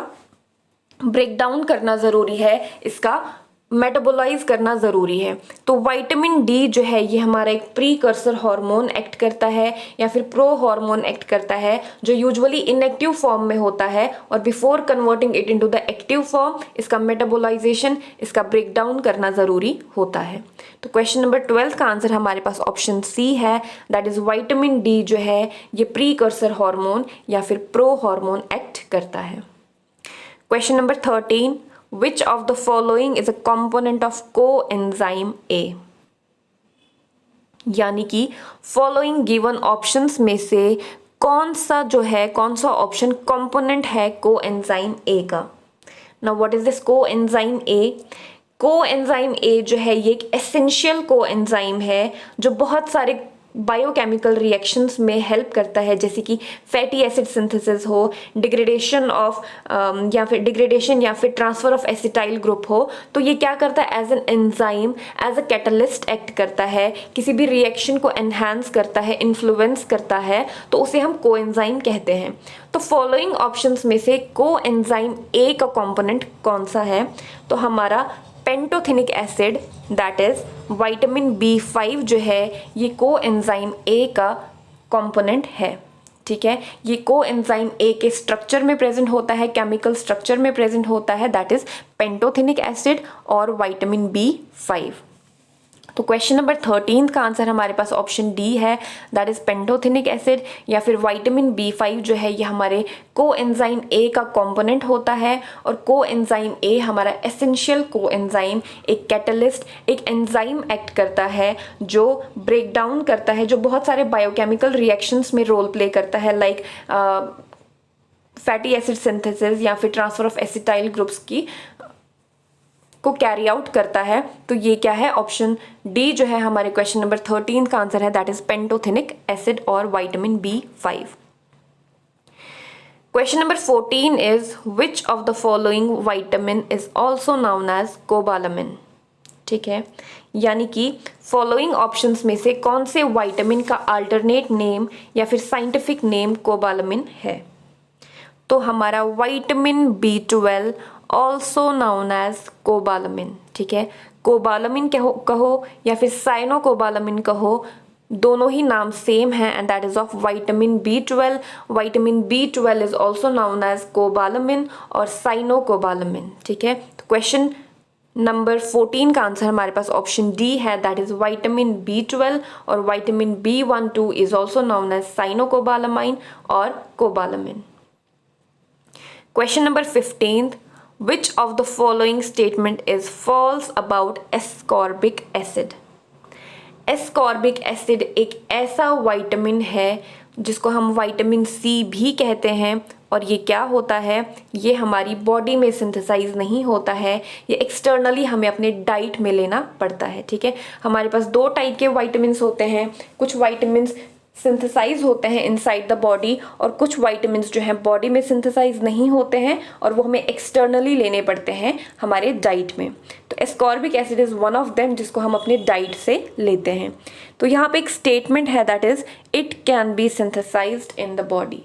ब्रेक डाउन करना ज़रूरी है, इसका मेटाबोलाइज करना ज़रूरी है। तो विटामिन डी जो है ये हमारा एक प्रीकर्सर हार्मोन एक्ट करता है या फिर प्रो हार्मोन एक्ट करता है, जो यूजुअली इनएक्टिव फॉर्म में होता है, और before converting it into the active form इसका मेटाबोलाइजेशन, इसका ब्रेक डाउन करना ज़रूरी होता है। तो क्वेश्चन नंबर 12 का आंसर हमारे पास ऑप्शन सी है, दैट इज़ विटामिन डी जो है ये प्रीकर्सर हार्मोन या फिर प्रो हार्मोन एक्ट करता है। Question number 13, which of the following is a component of coenzyme A? यानी कि following given options में से कौन सा जो है, कौन सा ऑप्शन कंपोनेंट है coenzyme A का। Now what is this coenzyme A? coenzyme A जो है ये एक एसेंशियल coenzyme है जो बहुत सारे बायोकेमिकल रिएक्शंस में हेल्प करता है, जैसे कि फैटी एसिड सिंथेसिस हो, डिग्रेडेशन या फिर ट्रांसफर ऑफ एसिटाइल ग्रुप हो, तो ये क्या करता है, as an enzyme, as a catalyst act करता है, किसी भी रिएक्शन को एनहांस करता है, इन्फ्लुएंस करता है, तो उसे हम कोएंजाइम कहते हैं। तो फॉलोइंग ऑप्शंस में से कोएंजाइम ए का कंपोनेंट कौन सा है? तो हमारा pantothenic acid, that is vitamin B5 जो है ये कोएंजाइम ए का कंपोनेंट है। ठीक है, ये कोएंजाइम ए के स्ट्रक्चर में प्रेजेंट होता है, केमिकल स्ट्रक्चर में प्रेजेंट होता है, दैट इज पेंटोथेनिक एसिड और विटामिन B5। तो क्वेश्चन नंबर 13 का आंसर हमारे पास ऑप्शन डी है, दैट इज पेंटोथेनिक एसिड या फिर विटामिन B5 जो है ये हमारे कोएंजाइम ए का कंपोनेंट होता है, और कोएंजाइम ए हमारा एसेंशियल कोएंजाइम, एक कैटलिस्ट, एक एंजाइम एक्ट करता है जो ब्रेक डाउन करता है, जो बहुत सारे बायोकेमिकल रिएक्शंस में रोल प्ले करता है, लाइक फैटी एसिड सिंथेसिस या फिर ट्रांसफर ऑफ एसिटाइल ग्रुप्स की को कैरी आउट करता है। तो ये क्या है, ऑप्शन डी जो है हमारे क्वेश्चन नंबर 13 का आंसर है, दैट इज पेंटोथेनिक एसिड और vitamin B5। Question number 14 is which of the following vitamin is also known as cobalamin. ठीक है, यानी कि फॉलोइंग ऑप्शंस में से कौन से विटामिन का अल्टरनेट नेम या फिर साइंटिफिक नेम कोबालामिन है। तो हमारा vitamin B12 also known as cobalamin. ठीक है, कोबालामिन कहो या फिर साइनोकोबालामिन कहो, दोनों ही नाम सेम है and that is of vitamin B12। Vitamin B12 is also known as cobalamin और साइनोकोबालामिन। ठीक है, तो क्वेश्चन नंबर 14 का आंसर हमारे पास ऑप्शन डी है, दैट इज विटामिन B12 और vitamin B12 is also known as cyanocobalamin और cobalamin. Question number 15, which of the following statement is false about ascorbic acid। Ascorbic acid एक ऐसा vitamin है जिसको हम विटामिन C भी कहते हैं, और ये क्या होता है, ये हमारी बॉडी में सिंथेसाइज नहीं होता है, ये एक्सटर्नली हमें अपने डाइट में लेना पड़ता है। ठीक है, हमारे पास दो टाइप के विटामिन्स होते हैं, कुछ विटामिन्स सिंथेसाइज होते हैं इनसाइड द बॉडी और कुछ विटामिन्स जो हैं बॉडी में सिंथेसाइज नहीं होते हैं और वो हमें एक्सटर्नली लेने पड़ते हैं हमारे डाइट में। तो ascorbic acid is one of them जिसको हम अपने डाइट से लेते हैं। तो यहाँ पे एक स्टेटमेंट है, that is it can be synthesized in the body,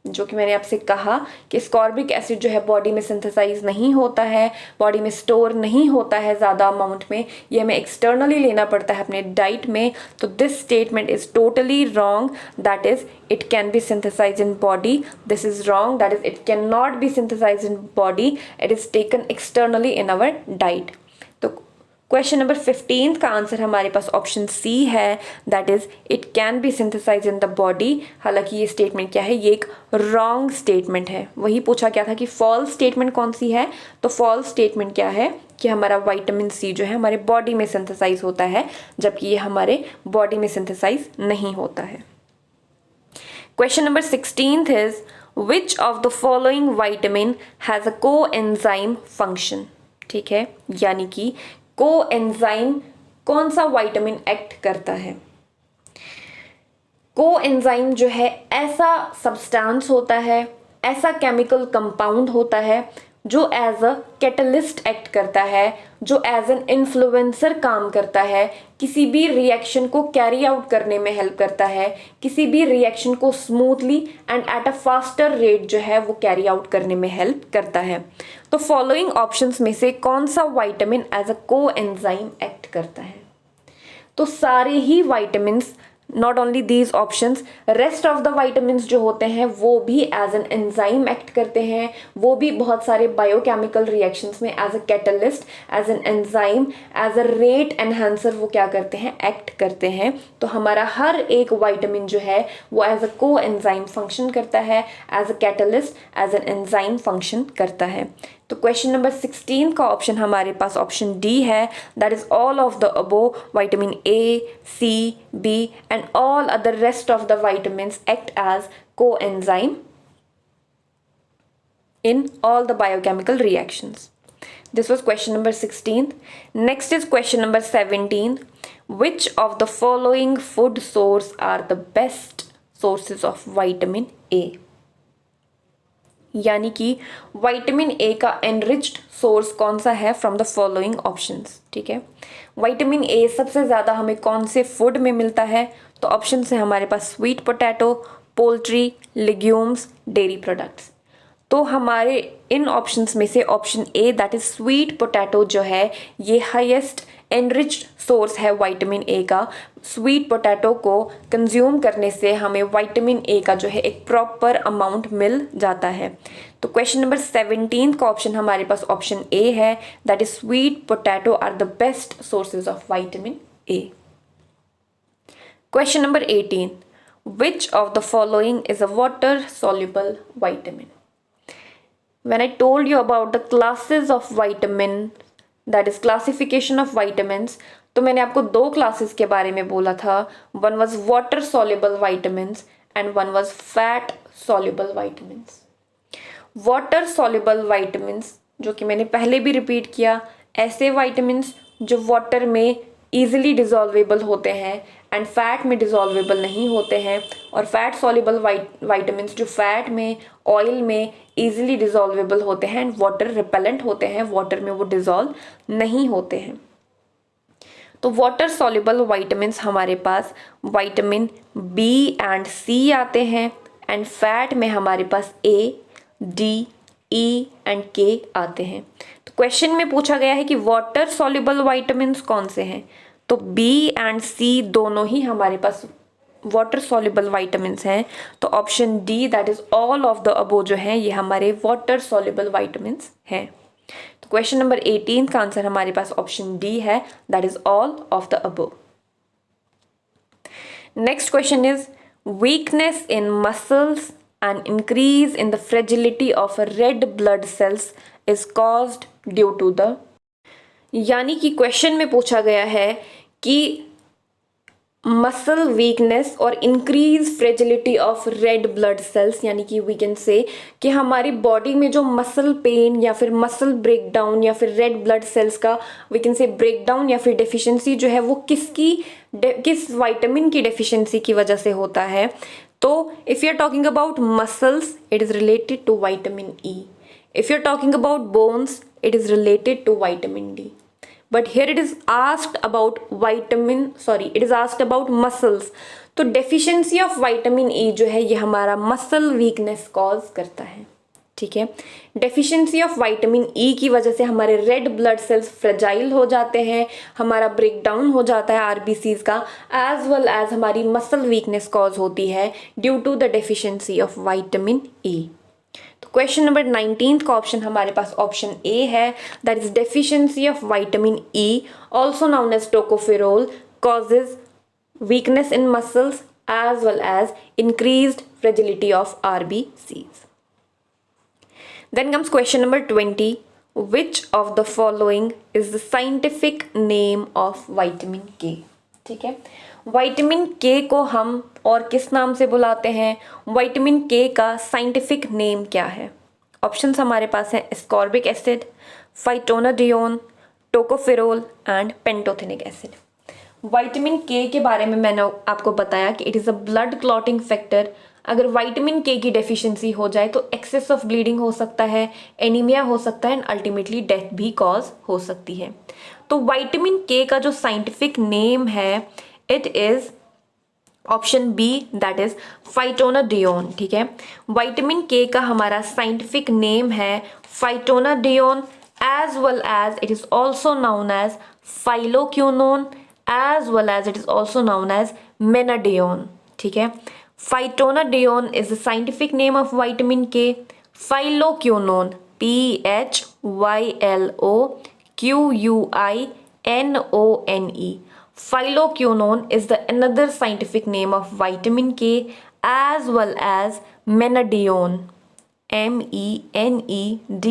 जो कि मैंने आपसे कहा कि एस्कॉर्बिक एसिड जो है बॉडी में सिंथेसाइज नहीं होता है, बॉडी में स्टोर नहीं होता है ज़्यादा अमाउंट में, ये हमें एक्सटर्नली लेना पड़ता है अपने डाइट में। तो this statement is totally wrong, that is it can be synthesize in body. This is wrong, that is it can not be synthesize in body, it is taken externally in our diet. तो question number 15 का answer हमारे पास option C है, that is it can be synthesize in the body. हालांकि ये statement क्या है, ये एक रॉन्ग स्टेटमेंट है। वही पूछा क्या था कि फॉल्स स्टेटमेंट कौन सी है, तो फॉल्स स्टेटमेंट क्या है कि हमारा विटामिन C जो है हमारे बॉडी में सिंथेसाइज होता है, जबकि ये हमारे बॉडी में सिंथेसाइज नहीं होता है। Question number 16 is which of the following vitamin has a coenzyme function. ठीक है, यानी कि कोएंजाइम कौन सा विटामिन एक्ट करता है। कोएंजाइम जो है ऐसा सब्सटेंस होता है, ऐसा केमिकल कंपाउंड होता है जो एज अ कैटलिस्ट एक्ट करता है, जो एज एन इन्फ्लुएंसर काम करता है, किसी भी रिएक्शन को कैरी आउट करने में हेल्प करता है, किसी भी रिएक्शन को smoothly and at a faster rate जो है वो कैरी आउट करने में हेल्प करता है। तो फॉलोइंग ऑप्शंस में से कौन सा vitamin as a coenzyme act करता है। तो सारे ही vitamins, not only these options, rest of the vitamins जो होते हैं वो भी एज एन एंजाइम एक्ट करते हैं, वो भी बहुत सारे बायोकेमिकल रिएक्शंस में as a catalyst, as an enzyme, as a rate enhancer वो क्या करते हैं, एक्ट करते हैं। तो हमारा हर एक विटामिन जो है वो एज अ को एंजाइम फंक्शन करता है, as a catalyst, as an enzyme function करता है। तो क्वेश्चन नंबर 16 का ऑप्शन हमारे पास ऑप्शन डी है, that is all of the above, vitamin A, C, B and all other rest of the vitamins act as coenzyme in all the biochemical reactions. This was question number 16. Next is question number 17. Which of the following food source are the best sources of vitamin A? यानी कि vitamin A का enriched source कौन सा है from the following options. ठीक है, vitamin A सबसे ज़्यादा हमें कौन से फूड में मिलता है, तो ऑप्शन है हमारे पास sweet potato, poultry, legumes, dairy products. तो हमारे इन ऑप्शंस में से option A that is sweet potato जो है ये हाईएस्ट एनरिच्ड सोर्स है विटामिन A का। स्वीट पोटैटो को कंज्यूम करने से हमें विटामिन A का जो है एक प्रॉपर अमाउंट मिल जाता है। तो क्वेश्चन नंबर 17 का ऑप्शन हमारे पास ऑप्शन ए है, that is sweet potato are the best sources of vitamin A। Question number 18, which of the following is a water soluble vitamin? When I told you about the classes of vitamin, that is classification of vitamins, तो मैंने आपको दो classes के बारे में बोला था, one was water soluble vitamins and one was fat soluble vitamins. Water soluble vitamins जो कि मैंने पहले भी रिपीट किया, ऐसे वाइटामिन्स जो वाटर में ईजिली डिजॉल्वेबल होते हैं एंड फैट में डिजॉल्वेबल नहीं होते हैं, और फैट सॉल्युबल वाइटामिन्स जो फैट में, ऑयल में ईजिली डिजॉल्वेबल होते हैं एंड वाटर रिपेलेंट होते हैं, वाटर में वो डिजॉल्व नहीं होते हैं। तो वाटर सॉल्युबल वाइटामिन्स हमारे पास विटामिन बी एंड सी आते हैं, एंड फैट में हमारे पास ए, डी, ई एंड के आते हैं। तो क्वेश्चन में पूछा गया है कि वाटर सॉल्युबल वाइटामिन्स कौन से हैं, तो बी एंड सी दोनों ही हमारे पास वाटर सॉल्युबल वाइटामिन्स हैं। तो option D that is all of the अबो जो है ये हमारे वाटर सॉल्युबल वाइटामिन्स हैं। तो क्वेश्चन नंबर 18 का आंसर हमारे पास ऑप्शन डी है, that is all of the above. Next question is weakness in muscles and increase in the fragility of a red blood cells is caused due to the, यानी कि question में पूछा गया है कि मसल वीकनेस और increase fragility of red blood cells, यानी कि वी कैन से कि हमारी बॉडी में जो मसल पेन या फिर मसल ब्रेकडाउन या फिर रेड ब्लड सेल्स का वी कैन से ब्रेकडाउन या फिर डेफिशिएंसी जो है वो किस विटामिन की डेफिशिएंसी की वजह से होता है। तो if you are talking about muscles it is related to vitamin E, if you are talking about bones it is related to vitamin D, but here it is asked about it is asked about muscles। तो deficiency of vitamin ई जो है ये हमारा muscle weakness cause करता है, ठीक है। Deficiency of vitamin ई की वजह से हमारे रेड ब्लड सेल्स फ्रेजाइल हो जाते हैं, हमारा ब्रेकडाउन हो जाता है आरबीसीज का, एज वेल एज हमारी मसल वीकनेस कॉज होती है due to the deficiency of vitamin E. तो क्वेश्चन नंबर 19 का ऑप्शन हमारे पास ऑप्शन ए है, that is deficiency of vitamin E also known as tocopherol causes weakness in muscles as well as increased fragility of RBCs. Then comes question number 20. Which of the following is the scientific name of vitamin K? ठीक है, vitamin के को हम और किस नाम से बुलाते हैं, विटामिन के का साइंटिफिक नेम क्या है। ऑप्शंस हमारे पास हैं ascorbic acid, phytonadione, tocopherol and pantothenic acid. Vitamin K के बारे में मैंने आपको बताया कि it is a blood clotting factor. अगर विटामिन के की डेफिशिएंसी हो जाए तो एक्सेस ऑफ ब्लीडिंग हो सकता है, एनीमिया हो सकता है एंड अल्टीमेटली डेथ भी कॉज हो सकती है। तो विटामिन के का जो साइंटिफिक नेम है it is option B that is phytonadione, ठीक है। विटामिन के का हमारा साइंटिफिक नेम है phytonadione, as well as it is also known as phylloquinone, as well as it is also known as menadione, ठीक है। Phytonadione is the scientific name of vitamin K. Phyloquinone, Phyloquinone. Phyloquinone is the another scientific name of vitamin K, as well as Menadione, Menedione.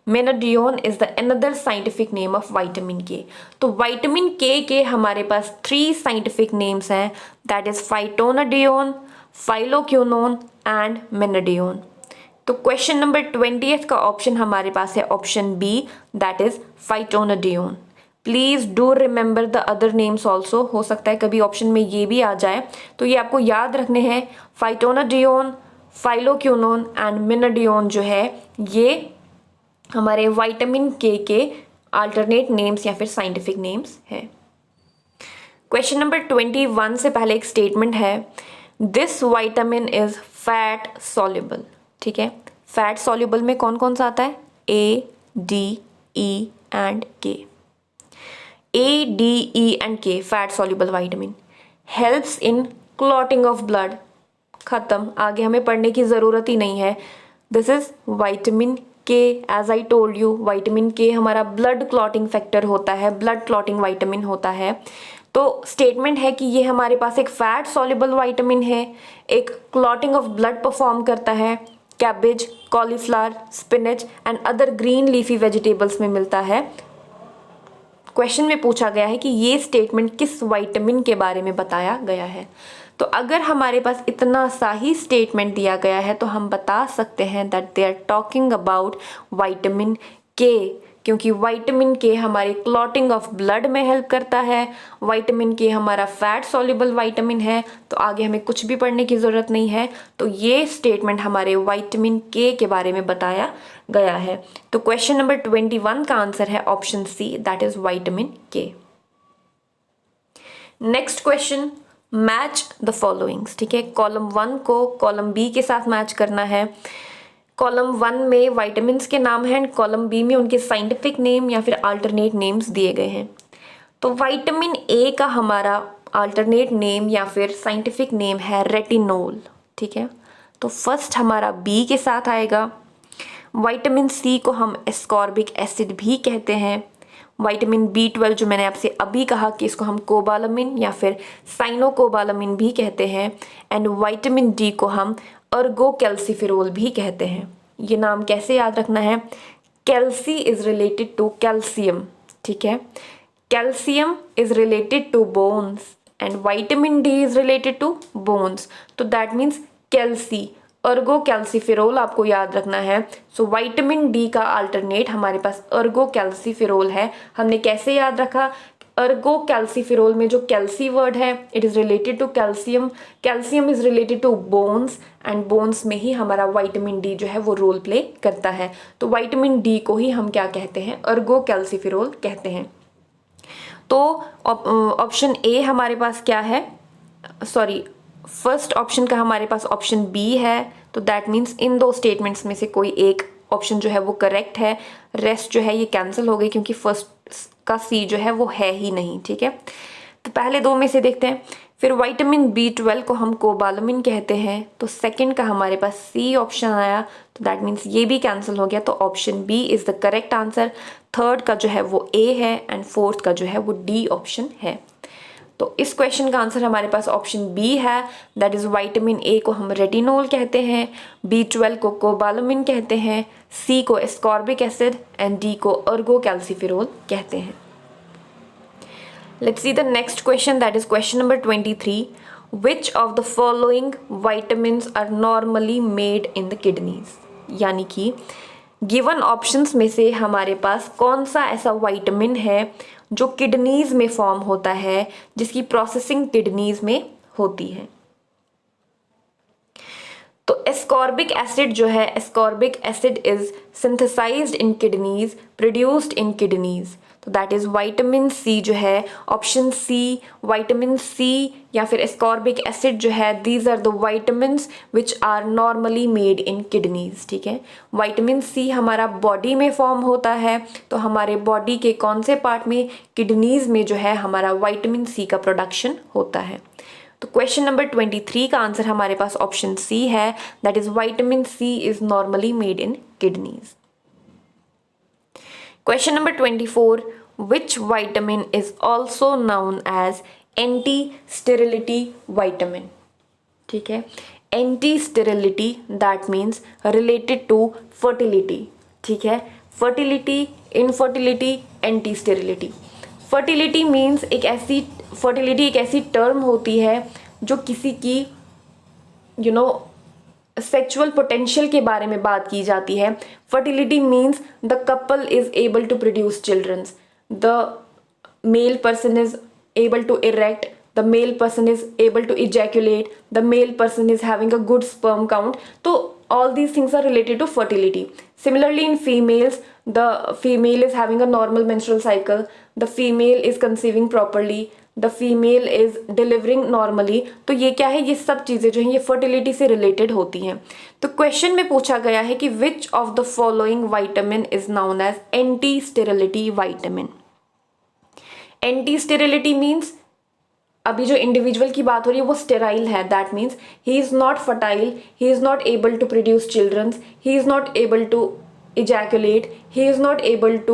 Menadione is the another scientific name of vitamin K. तो vitamin K के हमारे पास 3 scientific names हैं, that is Phytonadione, Phyloquinone and Menadione। तो question number 20th का option हमारे पास है option B that is Phytonadione। Please do remember the other names also, हो सकता है कभी ऑप्शन में ये भी आ जाए, तो ये आपको याद रखने हैं। Phytonadione, Phyloquinone एंड Menadione जो है ये हमारे विटामिन के अल्टरनेट नेम्स या फिर साइंटिफिक नेम्स हैं। क्वेश्चन नंबर 21 से पहले एक स्टेटमेंट है, this vitamin is fat soluble, ठीक है। फैट सॉल्युबल में कौन कौन सा आता है, ए, D, E and K. A, D, E and K fat soluble vitamin, helps in clotting of blood, खत्म, आगे हमें पढ़ने की ज़रूरत ही नहीं है। This is vitamin K, as I told you vitamin K हमारा ब्लड क्लॉटिंग फैक्टर होता है, ब्लड क्लॉटिंग विटामिन होता है। तो स्टेटमेंट है कि ये हमारे पास एक फैट सॉल्युबल विटामिन है, एक क्लॉटिंग ऑफ ब्लड परफॉर्म करता है, cabbage, cauliflower, spinach and other green leafy vegetables में मिलता है। क्वेश्चन में पूछा गया है कि ये स्टेटमेंट किस विटामिन के बारे में बताया गया है। तो अगर हमारे पास इतना सा ही स्टेटमेंट दिया गया है तो हम बता सकते हैं that they are talking about vitamin K, क्योंकि विटामिन के हमारे क्लॉटिंग ऑफ ब्लड में हेल्प करता है। विटामिन के हमारा फैट सॉल्युबल विटामिन है, तो आगे हमें कुछ भी पढ़ने की ज़रूरत नहीं है। तो ये स्टेटमेंट हमारे विटामिन के बारे में बताया गया है। तो क्वेश्चन नंबर 21 का आंसर है option C, that is vitamin K. Next question, match the followings. ठीक है, कॉलम 1 को कॉलम बी के साथ मैच करना है। कॉलम 1 में विटामिन्स के नाम हैं एंड कॉलम बी में उनके साइंटिफिक नेम या फिर अल्टरनेट नेम्स दिए गए हैं। तो विटामिन ए का हमारा अल्टरनेट नेम या फिर साइंटिफिक नेम है रेटिनोल। ठीक है, तो फर्स्ट हमारा बी के साथ आएगा। विटामिन सी को हम एस्कॉर्बिक एसिड भी कहते हैं। विटामिन B12 जो मैंने आपसे अभी कहा कि इसको हम कोबालामिन या फिर साइनोकोबालामिन भी कहते हैं। एंड विटामिन डी को हम अर्गोकैल्सिफेरोल भी कहते हैं। ये नाम कैसे याद रखना है? Calci is related to calcium. ठीक है, calcium is related to bones and vitamin D is related to bones, तो दैट मीन्स कैल्सी, अर्गोकैल्सिफेरोल आपको याद रखना है। सो विटामिन डी का अल्टरनेट हमारे पास अर्गोकैल्सिफेरोल है। हमने कैसे याद रखा? अर्गोकैल्सिफेरोल में जो कैल्सी वर्ड है it is related to calcium, calcium is related to bones and bones में ही हमारा विटामिन डी जो है वो रोल प्ले करता है। तो विटामिन डी को ही हम क्या कहते हैं? अर्गोकैल्सिफेरोल कहते हैं। तो ऑप्शन ए हमारे पास क्या है? सॉरी, फर्स्ट ऑप्शन का हमारे पास ऑप्शन बी है। तो दैट मीन्स इन दो स्टेटमेंट्स में से कोई एक ऑप्शन जो है वो करेक्ट है, रेस्ट जो है ये कैंसिल हो गई क्योंकि फर्स्ट का सी जो है वो है ही नहीं। ठीक है, तो पहले दो में से देखते हैं। फिर विटामिन B12 को हम कोबालामिन कहते हैं, तो सेकंड का हमारे पास सी ऑप्शन आया, तो दैट मीन्स ये भी कैंसिल हो गया। तो option B is the correct answer. Third का जो है वो ए है एंड फोर्थ का जो है वो डी ऑप्शन है। तो इस क्वेश्चन का आंसर हमारे पास ऑप्शन बी है, दैट इज विटामिन ए को हम रेटिनोल कहते हैं, B12 को कोबालामिन कहते हैं, सी को एस्कॉर्बिक एसिड एंड डी को अर्गोकैल्सिफेरोल कहते हैं। Let's see the next question, that is question number 23। Which of the following vitamins are normally made in the kidneys? यानी कि गिवन ऑप्शंस में से हमारे पास कौन सा ऐसा विटामिन है जो किडनीज में फॉर्म होता है, जिसकी प्रोसेसिंग किडनीज में होती है? तो एस्कॉर्बिक एसिड जो है, ascorbic acid is synthesized in kidneys, produced in kidneys, तो दैट इज विटामिन सी जो है, ऑप्शन सी विटामिन सी या फिर एस्कॉर्बिक एसिड जो है, these are the vitamins which are normally made in kidneys. ठीक है, विटामिन सी हमारा बॉडी में फॉर्म होता है, तो हमारे बॉडी के कौन से पार्ट में? किडनीज में जो है हमारा विटामिन सी का प्रोडक्शन होता है। तो क्वेश्चन नंबर 23 का आंसर हमारे पास ऑप्शन सी है, that is vitamin C is normally made in kidneys. Question number 24, which vitamin is also known as anti-sterility vitamin? ठीक है, anti-sterility that means related to fertility। ठीक है, fertility, infertility, anti-sterility। fertility means fertility एक ऐसी term होती है जो किसी की सेक्सुअल पोटेंशियल के बारे में बात की जाती है। Fertility means the couple is able to produce childrens, the male person is able to erect, the male person is able to ejaculate, the male person is having a good sperm count. So all these things are related to fertility. Similarly in females, the female is having a normal menstrual cycle, the female is conceiving properly, the female is delivering normally. तो ये क्या है, ये सब चीज़ें जो हैं ये fertility से related होती हैं। तो क्वेश्चन में पूछा गया है कि which of the following vitamin is known as anti-sterility vitamin? Anti-sterility means अभी जो इंडिविजुअल की बात हो रही है वो स्टेराइल है, that means he is not fertile, he is not able to produce childrens, he is not able to ejaculate, he is not able to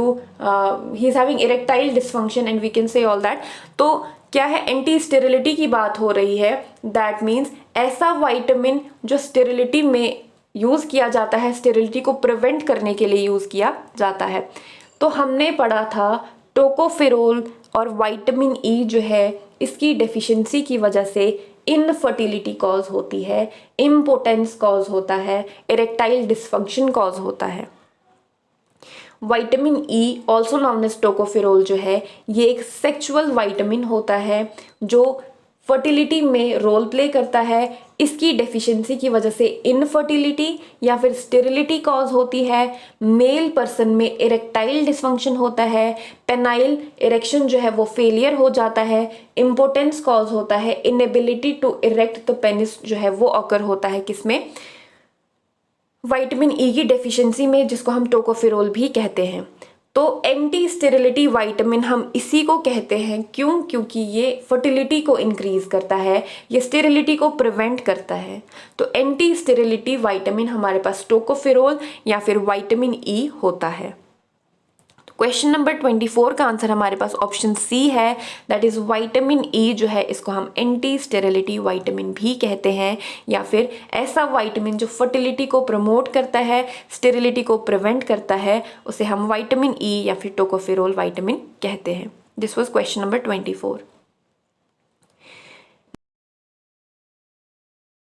he is having erectile dysfunction and we can say all that. तो क्या है, anti sterility की बात हो रही है, that means ऐसा vitamin जो स्टेरिलिटी में यूज़ किया जाता है, स्टेरिलिटी को प्रिवेंट करने के लिए यूज़ किया जाता है। तो हमने पढ़ा था टोकोफेरोल और विटामिन ई जो है इसकी डेफिशिएंसी की वजह से इनफर्टिलिटी कॉज होती है, इम्पोटेंस कॉज होता है, इरेक्टाइल डिसफंक्शन कॉज होता है। Vitamin E also known as tocopherol जो है ये एक सेक्सुअल विटामिन होता है जो फर्टिलिटी में रोल प्ले करता है। इसकी डेफिशिएंसी की वजह से इनफर्टिलिटी या फिर स्टेरिलिटी कॉज होती है। मेल पर्सन में इरेक्टाइल डिसफंक्शन होता है। पेनाइल इरेक्शन जो है वो फेलियर हो जाता है। इम्पोर्टेंस कॉज होता है। Inability to erect the penis जो है वो ऑकर होता है किसमें, विटामिन ई की डेफिशिएंसी में, जिसको हम टोकोफेरोल भी कहते हैं। तो एंटी स्टेरिलिटी विटामिन हम इसी को कहते हैं, क्यों? क्योंकि ये फर्टिलिटी को इंक्रीज करता है, ये स्टेरिलिटी को प्रिवेंट करता है। तो एंटी स्टेरिलिटी विटामिन हमारे पास टोकोफेरोल या फिर विटामिन ई होता है। क्वेश्चन नंबर 24 का आंसर हमारे पास ऑप्शन सी है, दैट इज विटामिन ई जो है इसको हम एंटी स्टेरिलिटी विटामिन भी कहते हैं, या फिर ऐसा विटामिन जो फर्टिलिटी को प्रमोट करता है, स्टेरिलिटी को प्रिवेंट करता है, उसे हम विटामिन ई या फिर टोकोफेरोल विटामिन कहते हैं। This was question number 24।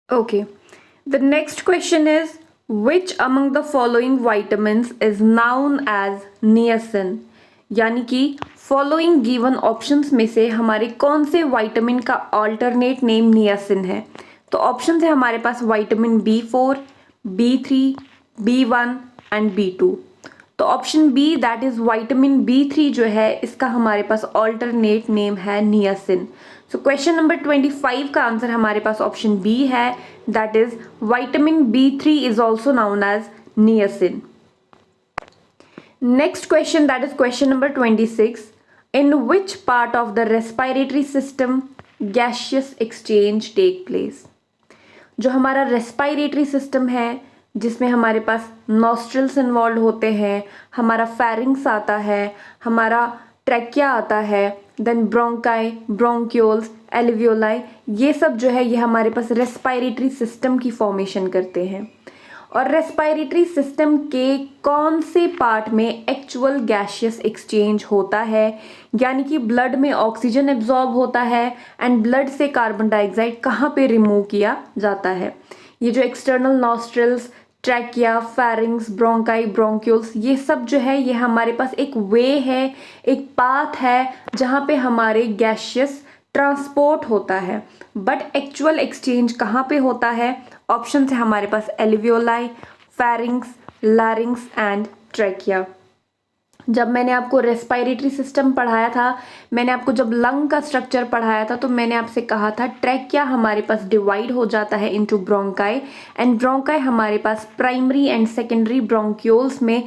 Okay, the next question is Which among the following vitamins is known as niacin? यानी कि following given options में से हमारे कौन से विटामिन का alternate name niacin है? तो ऑप्शन है हमारे पास vitamin B4, B3, B1 and B2। तो option B that is vitamin B3 जो है इसका हमारे पास ऑल्टरनेट नेम है नियासिन। सो क्वेश्चन नंबर 25 का आंसर हमारे पास ऑप्शन बी है, that is vitamin B3 is also known as niacin. Next question that is question number 26, in which part of the respiratory system gaseous exchange take place? जो हमारा respiratory system है जिसमें हमारे पास nostrils involve होते हैं, हमारा pharynx आता है, हमारा ट्रैकिया आता है, देन ब्रोंकाई, ब्रोंक्यूल्स, एल्वियोलाई, ये सब जो है ये हमारे पास रेस्पिरेटरी सिस्टम की फॉर्मेशन करते हैं। और रेस्पिरेटरी सिस्टम के कौन से पार्ट में एक्चुअल गैसियस एक्सचेंज होता है, यानी कि ब्लड में ऑक्सीजन एब्जॉर्ब होता है एंड ब्लड से कार्बन डाइऑक्साइड कहाँ पे रिमूव किया जाता है? ये जो external nostrils, trachea, pharynx, bronchi, bronchioles, ये सब जो है ये हमारे पास एक वे है, एक पाथ है जहाँ पे हमारे गैसियस ट्रांसपोर्ट होता है। बट एक्चुअल एक्सचेंज कहाँ पे होता है? ऑप्शन है हमारे पास alveoli, pharynx, larynx and trachea. जब मैंने आपको रेस्पिरेटरी सिस्टम पढ़ाया था, मैंने आपको जब लंग का स्ट्रक्चर पढ़ाया था, तो मैंने आपसे कहा था ट्रैकिया हमारे पास डिवाइड हो जाता है इनटू ब्रोंकाई एंड ब्रोंकाई हमारे पास प्राइमरी एंड सेकेंडरी ब्रोंक्यूल्स में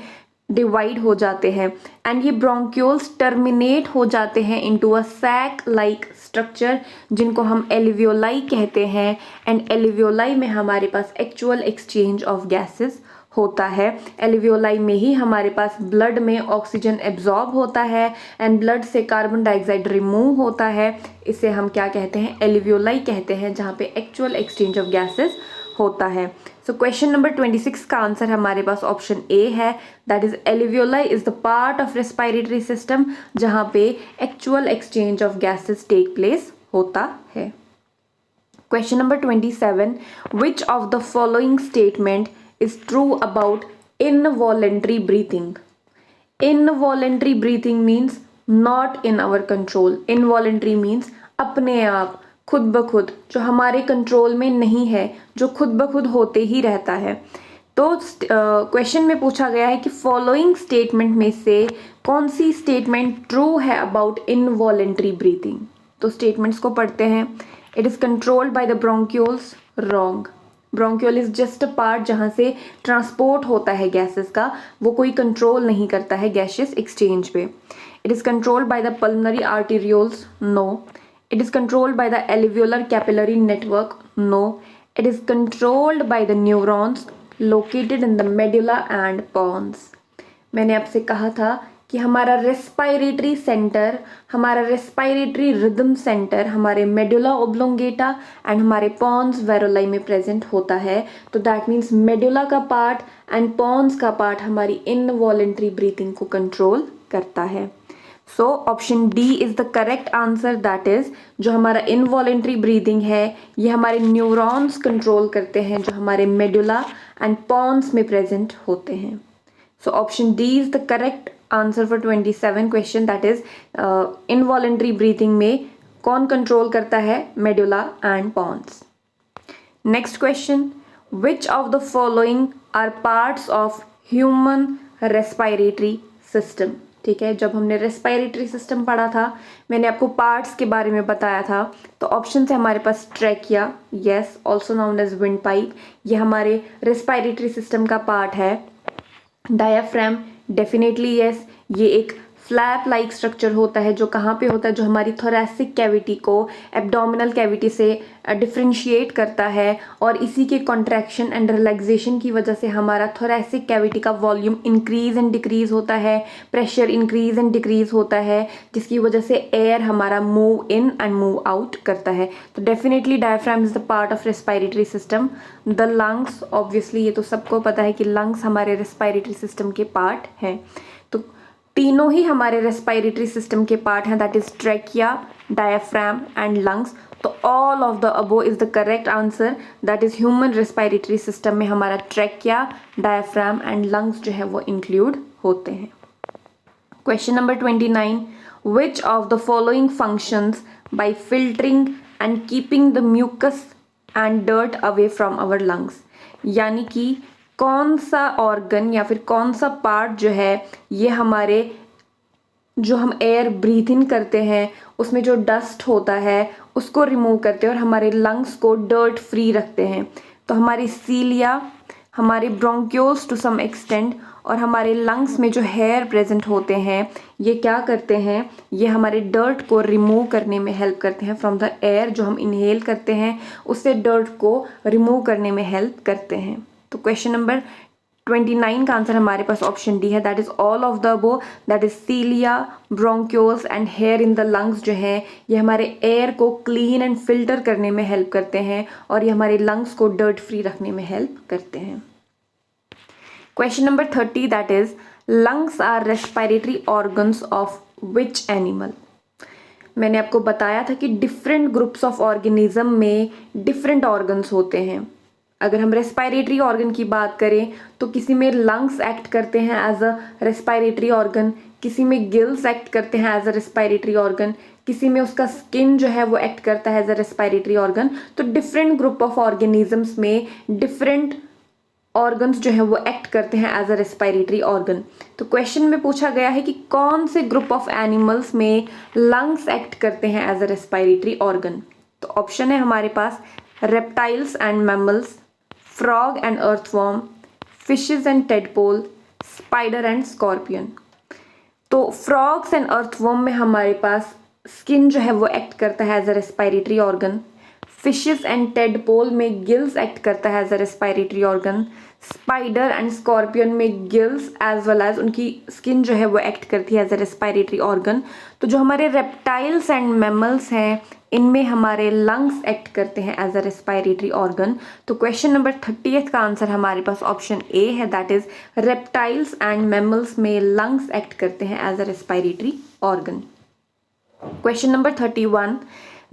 डिवाइड हो जाते हैं एंड ये ब्रोंक्यूल्स टर्मिनेट हो जाते हैं into a sac like structure जिनको हम एल्वियोलाई कहते हैं एंड एल्वियोलाई में हमारे पास एक्चुअल एक्सचेंज ऑफ गैसेस होता है। एल्वियोलाई में ही हमारे पास ब्लड में ऑक्सीजन एब्जॉर्ब होता है एंड ब्लड से कार्बन डाइऑक्साइड रिमूव होता है। इसे हम क्या कहते हैं? एल्वियोलाई कहते हैं, जहाँ पे एक्चुअल एक्सचेंज ऑफ गैसेस होता है। सो क्वेश्चन नंबर 26 का आंसर हमारे पास ऑप्शन ए है, that is alveoli is the part of respiratory system जहाँ पे actual exchange of gases take place होता है। Question number 27, which of the following statement is true about involuntary breathing? Involuntary breathing means not in our control. Involuntary means अपने आप, खुद ब खुद, जो हमारे कंट्रोल में नहीं है, जो खुद ब खुद होते ही रहता है। तो क्वेश्चन में पूछा गया है कि फॉलोइंग स्टेटमेंट में से कौन सी स्टेटमेंट ट्रू है अबाउट इनवॉलेंट्री ब्रीथिंग? तो स्टेटमेंट्स को पढ़ते हैं। It is controlled by the bronchioles, wrong. Bronchiole is just a part जहाँ से ट्रांसपोर्ट होता है गैसेस का, वो कोई कंट्रोल नहीं करता है गैसियस एक्सचेंज पे। It is controlled by the pulmonary arterioles, no. It is controlled by the alveolar capillary network, no. It is controlled by the neurons located in the medulla and pons. मैंने आपसे कहा था कि हमारा respiratory center, हमारा respiratory rhythm center हमारे medulla oblongata and हमारे pons varolii में प्रेजेंट होता है। तो दैट मीन्स मेडुला का पार्ट एंड पॉन्स का पार्ट हमारी इनवॉलेंट्री ब्रीथिंग को कंट्रोल करता है। So option D is the correct answer, that is जो हमारा इनवॉलेंट्री ब्रीथिंग है ये हमारे न्यूरॉन्स कंट्रोल करते हैं जो हमारे मेडुला एंड पॉन्स में प्रेजेंट होते हैं। So option D is the correct answer for 27 question, that is involuntary breathing में कौन कंट्रोल करता है? Medulla and pons. Next question, which of the following are parts of human respiratory system. ठीक है, जब हमने रेस्पायरेटरी सिस्टम पढ़ा था मैंने आपको पार्ट्स के बारे में बताया था. तो ऑप्शन है हमारे पास trachea, yes, also known as windpipe, ये हमारे रेस्पायरेटरी सिस्टम का पार्ट है. डायाफ्राम, डेफिनेटली यस, ये एक फ्लैप लाइक स्ट्रक्चर होता है जो कहाँ पे होता है, जो हमारी थोरैसिक कैविटी को एब्डोमिनल कैविटी से डिफ्रेंशिएट करता है और इसी के कॉन्ट्रैक्शन एंड रिलैक्सेशन की वजह से हमारा थोरैसिक कैविटी का वॉल्यूम इंक्रीज एंड डिक्रीज होता है, प्रेशर इंक्रीज एंड डिक्रीज होता है, जिसकी वजह से एयर हमारा move in and move out करता है. तो definitely diaphragm is the part of respiratory system. The lungs, obviously ये तो सबको पता है कि लंग्स हमारे रेस्पायरेटरी सिस्टम के पार्ट हैं. तो तीनों ही हमारे रेस्पायरेटरी सिस्टम के पार्ट हैं, that is trachea, diaphragm and lungs. तो all of the above is the correct answer, that is human respiratory system में हमारा ट्रैकिया, डायफ्राम एंड लंग्स जो है वो इंक्लूड होते हैं. Question number 29, which of the following functions by filtering and keeping the mucus and dirt away from our lungs. यानी कि कौन सा ऑर्गन या फिर कौन सा पार्ट जो है ये हमारे जो हम एयर ब्रीथ इन करते हैं उसमें जो डस्ट होता है उसको रिमूव करते हैं और हमारे लंग्स को डर्ट फ्री रखते हैं. तो हमारी सीलिया, हमारे ब्रोंक्योल्स टू सम एक्सटेंट और हमारे लंग्स में जो हेयर प्रेजेंट होते हैं ये क्या करते हैं, ये हमारे डर्ट को रिमूव करने में हेल्प करते हैं फ्रॉम द एयर. जो हम इनहेल करते हैं उससे डर्ट को रिमूव करने में हेल्प करते हैं. तो क्वेश्चन नंबर 29 का आंसर हमारे पास ऑप्शन डी है, that is all of the above, that is cilia, bronchioles and hair in the lungs जो है ये हमारे एयर को क्लीन एंड फिल्टर करने में हेल्प करते हैं और ये हमारे लंग्स को डर्ट फ्री रखने में हेल्प करते हैं. Question number 30, that is lungs are respiratory organs of which animal. मैंने आपको बताया था कि डिफरेंट ग्रुप्स ऑफ ऑर्गेनिज्म में डिफरेंट ऑर्गन्स होते हैं. अगर हम रेस्पायरेटरी ऑर्गन की बात करें तो किसी में लंग्स एक्ट करते हैं एज अ रेस्पायरेटरी ऑर्गन, किसी में गिल्स एक्ट करते हैं एज अ रेस्पायरेटरी ऑर्गन, किसी में उसका स्किन जो है वो एक्ट करता है एज अ रेस्पायरेटरी ऑर्गन. तो डिफरेंट ग्रुप ऑफ ऑर्गेनिजम्स में डिफरेंट ऑर्गन्स जो है वो एक्ट करते हैं एज अ रेस्पायरेटरी ऑर्गन. तो क्वेश्चन में पूछा गया है कि कौन से ग्रुप ऑफ एनिमल्स में लंग्स एक्ट करते हैं एज अ रेस्पायरेटरी ऑर्गन. तो ऑप्शन है हमारे पास reptiles and mammals, frog and earthworm, fishes and tadpole, spider and scorpion. तो frogs and earthworm में हमारे पास स्किन जो है वो एक्ट करता है as a respiratory organ, fishes and tadpole में गिल्स एक्ट करता है as a respiratory organ, spider and scorpion में गिल्स एज वेल एज उनकी स्किन जो है वो एक्ट करती है एज अ रेस्पायरेटरी ऑर्गन. तो जो हमारे रेप्टाइल्स एंड मैमल्स हैं इनमें हमारे लंग्स एक्ट करते हैं एज अ रेस्पायरेटरी ऑर्गन. तो क्वेश्चन नंबर 30 का आंसर हमारे पास ऑप्शन ए है, that is reptiles and mammals में लंग्स एक्ट करते हैं as a respiratory organ. Question number 31,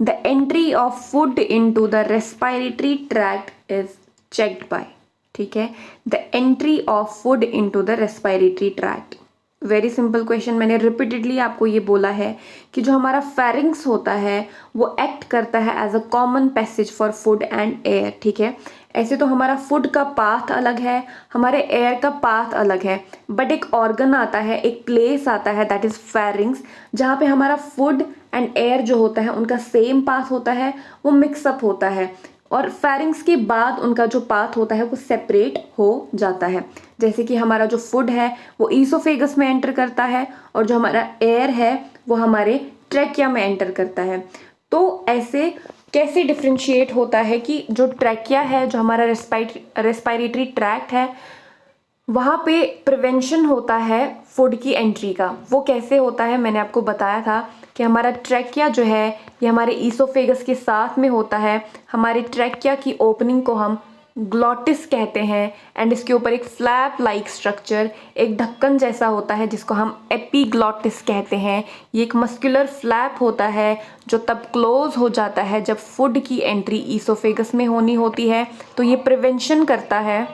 the entry of food into the respiratory tract is checked by. ठीक है, the entry of food into the respiratory tract. Very simple question. मैंने repeatedly आपको ये बोला है कि जो हमारा फेरिंग्स होता है वो एक्ट करता है as a common passage for food and air. ठीक है, ऐसे तो हमारा फूड का पाथ अलग है, हमारे एयर का पाथ अलग है, बट एक ऑर्गन आता है, एक प्लेस आता है दैट इज फेरिंग्स, जहाँ पे हमारा फूड एंड एयर जो होता है उनका सेम पाथ होता है, वो मिक्सअप होता है और फेरिंग्स के बाद उनका जो पाथ होता है वो सेपरेट हो जाता है. जैसे कि हमारा जो फूड है वो ईसोफेगस में एंटर करता है और जो हमारा एयर है वो हमारे ट्रैकिया में एंटर करता है. तो ऐसे कैसे डिफ्रेंशिएट होता है कि जो ट्रैकिया है, जो हमारा रेस्पायरेटरी ट्रैक्ट है, वहाँ पे प्रिवेंशन होता है फूड की एंट्री का. वो कैसे होता है मैंने आपको बताया था कि हमारा ट्रैकिया जो है ये हमारे ईसोफेगस के साथ में होता है. हमारे ट्रैकिया की ओपनिंग को हम ग्लॉटिस कहते हैं एंड इसके ऊपर एक फ्लैप लाइक स्ट्रक्चर, एक ढक्कन जैसा होता है जिसको हम एपीग्लॉटिस कहते हैं. ये एक मस्कुलर फ्लैप होता है जो तब क्लोज हो जाता है जब फूड की एंट्री ईसोफेगस में होनी होती है. तो ये प्रिवेंशन करता है